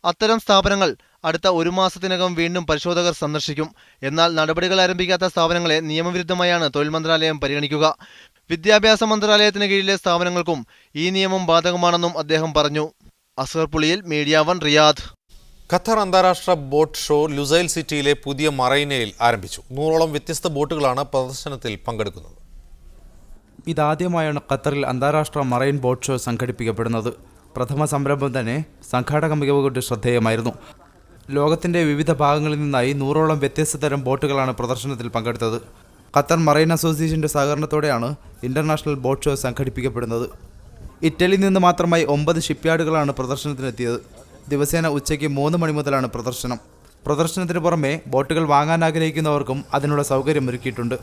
അത്തരം സ്ഥാപനങ്ങൾ അടുത്ത 1 മാസത്തിനകം വീണ്ടും പരിശോധകർ സന്ദർശിക്കും. എന്നാൽ നടപടികൾ ആരംഭിക്കാത്ത സ്ഥാപനങ്ങളെ നിയമവിരുദ്ധമായാണ് തൊഴിൽ മന്ത്രാലയം പരിഗണിക്കുക. വിദ്യാഭ്യാസ മന്ത്രാലയത്തിന് കീഴിലെ സ്ഥാപനങ്ങൾക്കും ഈ നിയമം ബാധകമാണെന്നും അദ്ദേഹം പറഞ്ഞു. Asghar Puliyil, media 1 Riyadh. Qatar അന്താരാഷ്ട്ര ബോട്ട് ഷോ ലുസൈൽ സിറ്റിയിലെ പുതിയ മറൈനയിൽ ആരംഭിച്ചു. 100ഓളം വ്യത്യസ്ത ബോട്ടുകളാണ് പ്രദർശനത്തിൽ പങ്കെടുക്കുന്നത്. ഇതാദ്യമായാണ് ഖത്തറിൽ അന്താരാഷ്ട്ര മറൈൻ ബോട്ട് ഷോ സംഘടിപ്പിക്കപ്പെടുന്നത്. പ്രഥമ സംരംഭം തന്നെ സംഘാടക മികവ് കൊണ്ട് ശ്രദ്ധേയമായിരുന്നു. ലോകത്തിൻ്റെ വിവിധ ഭാഗങ്ങളിൽ നിന്നായി 100ഓളം വ്യത്യസ്ത തരം ബോട്ടുകളാണ് പ്രദർശനത്തിൽ പങ്കെടുത്തത്. ഖത്തർ മറൈൻ അസോസിയേഷൻ്റെ സഹകരണത്തോടെയാണ് ഇൻ്റർനാഷണൽ ബോട്ട് ഷോ സംഘടിപ്പിക്കപ്പെടുന്നത്. ഇറ്റലിയിൽ നിന്ന് മാത്രമായി 9 ഷിപ്പ്യാർഡുകളാണ് പ്രദർശനത്തിനെത്തിയത്. ദിവസേന ഉച്ചയ്ക്ക് 3 മണി മുതലാണ് പ്രദർശനം. പ്രദർശനത്തിന് പുറമെ ബോട്ടുകൾ വാങ്ങാൻ ആഗ്രഹിക്കുന്നവർക്കും അതിനുള്ള സൗകര്യം ഒരുക്കിയിട്ടുണ്ട്.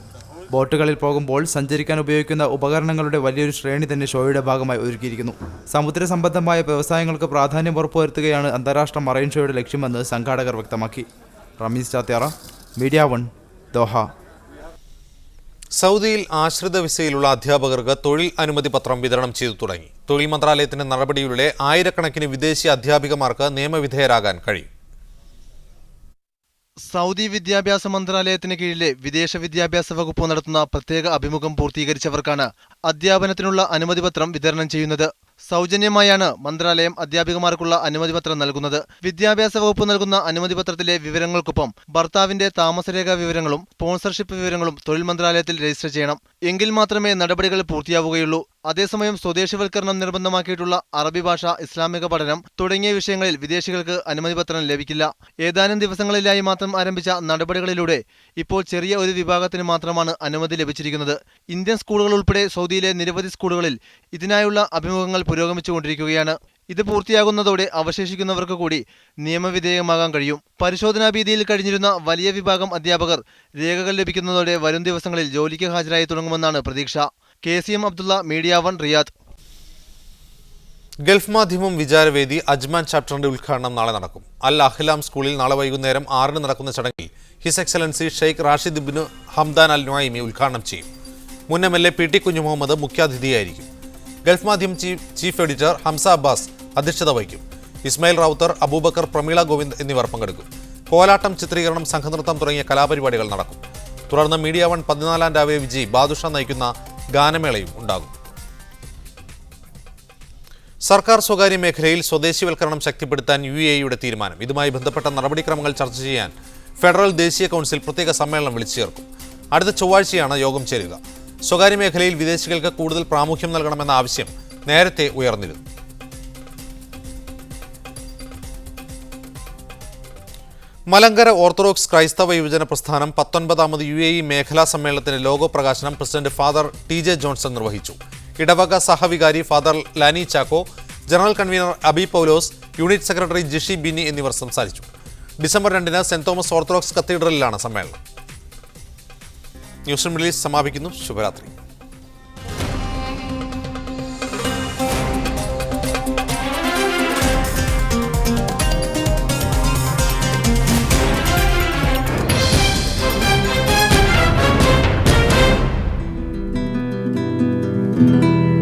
ബോട്ടുകളിൽ പോകുമ്പോൾ സഞ്ചരിക്കാൻ ഉപയോഗിക്കുന്ന ഉപകരണങ്ങളുടെ വലിയൊരു ശ്രേണി തന്നെ ഷോയുടെ ഭാഗമായി ഒരുക്കിയിരിക്കുന്നു. സമുദ്ര സംബന്ധമായ വ്യവസായങ്ങൾക്ക് പ്രാധാന്യം ഉറപ്പുവരുത്തുകയാണ് അന്താരാഷ്ട്ര മറൈൻ ഷോയുടെ ലക്ഷ്യമെന്ന് സംഘാടകർ വ്യക്തമാക്കി. Ramees Chathiyara, media 1, Doha. സൗദിയിൽ ആശ്രിത വിസയിലുള്ള അധ്യാപകർക്ക് തൊഴിൽ അനുമതി പത്രം വിതരണം ചെയ്തു തുടങ്ങി. തൊഴിൽ മന്ത്രാലയത്തിന്റെ നടപടിയിലൂടെ ആയിരക്കണക്കിന് വിദേശി അധ്യാപികമാർക്ക് നിയമവിധേയരാകാൻ കഴിയും. സൗദി വിദ്യാഭ്യാസ മന്ത്രാലയത്തിന് കീഴിലെ വിദേശ വിദ്യാഭ്യാസ വകുപ്പ് നടത്തുന്ന പ്രത്യേക അഭിമുഖം പൂർത്തീകരിച്ചവർക്കാണ് അധ്യാപനത്തിനുള്ള അനുമതിപത്രം വിതരണം ചെയ്യുന്നത്. സൗജന്യമായാണ് മന്ത്രാലയം അധ്യാപികമാർക്കുള്ള അനുമതിപത്രം നൽകുന്നത്. വിദ്യാഭ്യാസ വകുപ്പ് നൽകുന്ന അനുമതിപത്രത്തിലെ വിവരങ്ങൾക്കൊപ്പം ഭർത്താവിന്റെ താമസരേഖാ വിവരങ്ങളും സ്പോൺസർഷിപ്പ് വിവരങ്ങളും തൊഴിൽ മന്ത്രാലയത്തിൽ രജിസ്റ്റർ ചെയ്യണം. എങ്കിൽ മാത്രമേ നടപടികൾ പൂർത്തിയാവുകയുള്ളൂ. അതേസമയം സ്വദേശിവൽക്കരണം നിർബന്ധമാക്കിയിട്ടുള്ള അറബി ഭാഷ, ഇസ്ലാമിക പഠനം തുടങ്ങിയ വിഷയങ്ങളിൽ വിദേശികൾക്ക് അനുമതിപത്രം ലഭിക്കില്ല. ഏതാനും ദിവസങ്ങളിലായി മാത്രം ആരംഭിച്ച നടപടികളിലൂടെ ഇപ്പോൾ ചെറിയ ഒരു വിഭാഗത്തിന് മാത്രമാണ് അനുമതി ലഭിച്ചിരിക്കുന്നത്. ഇന്ത്യൻ സ്കൂളുകൾ ഉൾപ്പെടെ സൗദിയിലെ നിരവധി സ്കൂളുകളിൽ ഇതിനായുള്ള അഭിമുഖങ്ങൾ പുരോഗമിച്ചുകൊണ്ടിരിക്കുകയാണ്. ഇത് പൂർത്തിയാകുന്നതോടെ അവശേഷിക്കുന്നവർക്ക് കൂടി നിയമവിധേയമാകാൻ കഴിയും. പരിശോധനാ ഭീതിയിൽ കഴിഞ്ഞിരുന്ന വലിയ വിഭാഗം അധ്യാപകർ രേഖകൾ ലഭിക്കുന്നതോടെ വരും ദിവസങ്ങളിൽ ജോലിക്ക് ഹാജരായി തുടങ്ങുമെന്നാണ് പ്രതീക്ഷ. KCM Abdullah, media 1 Riyadh. Gulf Madhyamam Vicharavedi Ajman ചാപ്റ്ററിന്റെ ഉദ്ഘാടനം നാളെ നടക്കും. അൽ അഹ്ലാം സ്കൂളിൽ നാളെ വൈകുന്നേരം 6 നടക്കുന്ന ചടങ്ങിൽ his excellency Sheikh Rashid ibn Hamdan Al Nuaimi ഉദ്ഘാടനം ചെയ്യും. മുൻ MLA PT കുഞ്ഞു മുഹമ്മദ് മുഖ്യാതിഥിയായിരിക്കും. Gulf Madhyamam chief editor Hamza Abbas അധ്യക്ഷത വഹിക്കും. ഇസ്മായിൽ റാവുത്തർ, അബൂബക്കർ, പ്രമീള ഗോവിന്ദ് എന്നിവർ പങ്കെടുക്കും. കോലാട്ടം, ചിത്രീകരണം, സംഘനൃത്തം തുടങ്ങിയ കലാപരിപാടികൾ നടക്കും. തുടർന്ന് മീഡിയ 1 14-ാം രാവെ വിജയ് ബാദുഷ നയിക്കുന്ന ഗാനമേളയും ഉണ്ടാകും. സർക്കാർ സ്വകാര്യ മേഖലയിൽ സ്വദേശിവൽക്കരണം ശക്തിപ്പെടുത്താൻ UAEയുടെ തീരുമാനം. ഇതുമായി ബന്ധപ്പെട്ട നടപടിക്രമങ്ങൾ ചർച്ച ചെയ്യാൻ ഫെഡറൽ ദേശീയ കൗൺസിൽ പ്രത്യേക സമ്മേളനം വിളിച്ചു ചേർക്കും. അടുത്ത ചൊവ്വാഴ്ചയാണ് യോഗം ചേരുക. സ്വകാര്യ മേഖലയിൽ വിദേശികൾക്ക് കൂടുതൽ പ്രാമുഖ്യം നൽകണമെന്ന ആവശ്യം നേരത്തെ ഉയർന്നിരുന്നു. മലങ്കര ഓർത്തഡോക്സ് ക്രൈസ്തവ യുവജന പ്രസ്ഥാനം 19ാമത് UAE മേഖലാ സമ്മേളനത്തിന്റെ ലോഗോ പ്രകാശനം പ്രസിഡന്റ് ഫാദർ TJ ജോൺസൺ നിർവഹിച്ചു. ഇടവക സഹവികാരി father ലാനി Chacko, general convener Abi പൗലോസ്, യൂണിറ്റ് സെക്രട്ടറി ജിഷി ബിന്നി എന്നിവർ സംസാരിച്ചു. ഡിസംബർ 2-ന് സെന്റ് തോമസ് ഓർത്തഡോക്സ് കത്തീഡ്രലിലാണ് സമ്മേളനം. ന്യൂസ് റിലീസ് സമാപിക്കുന്നു. ശുഭരാത്രി.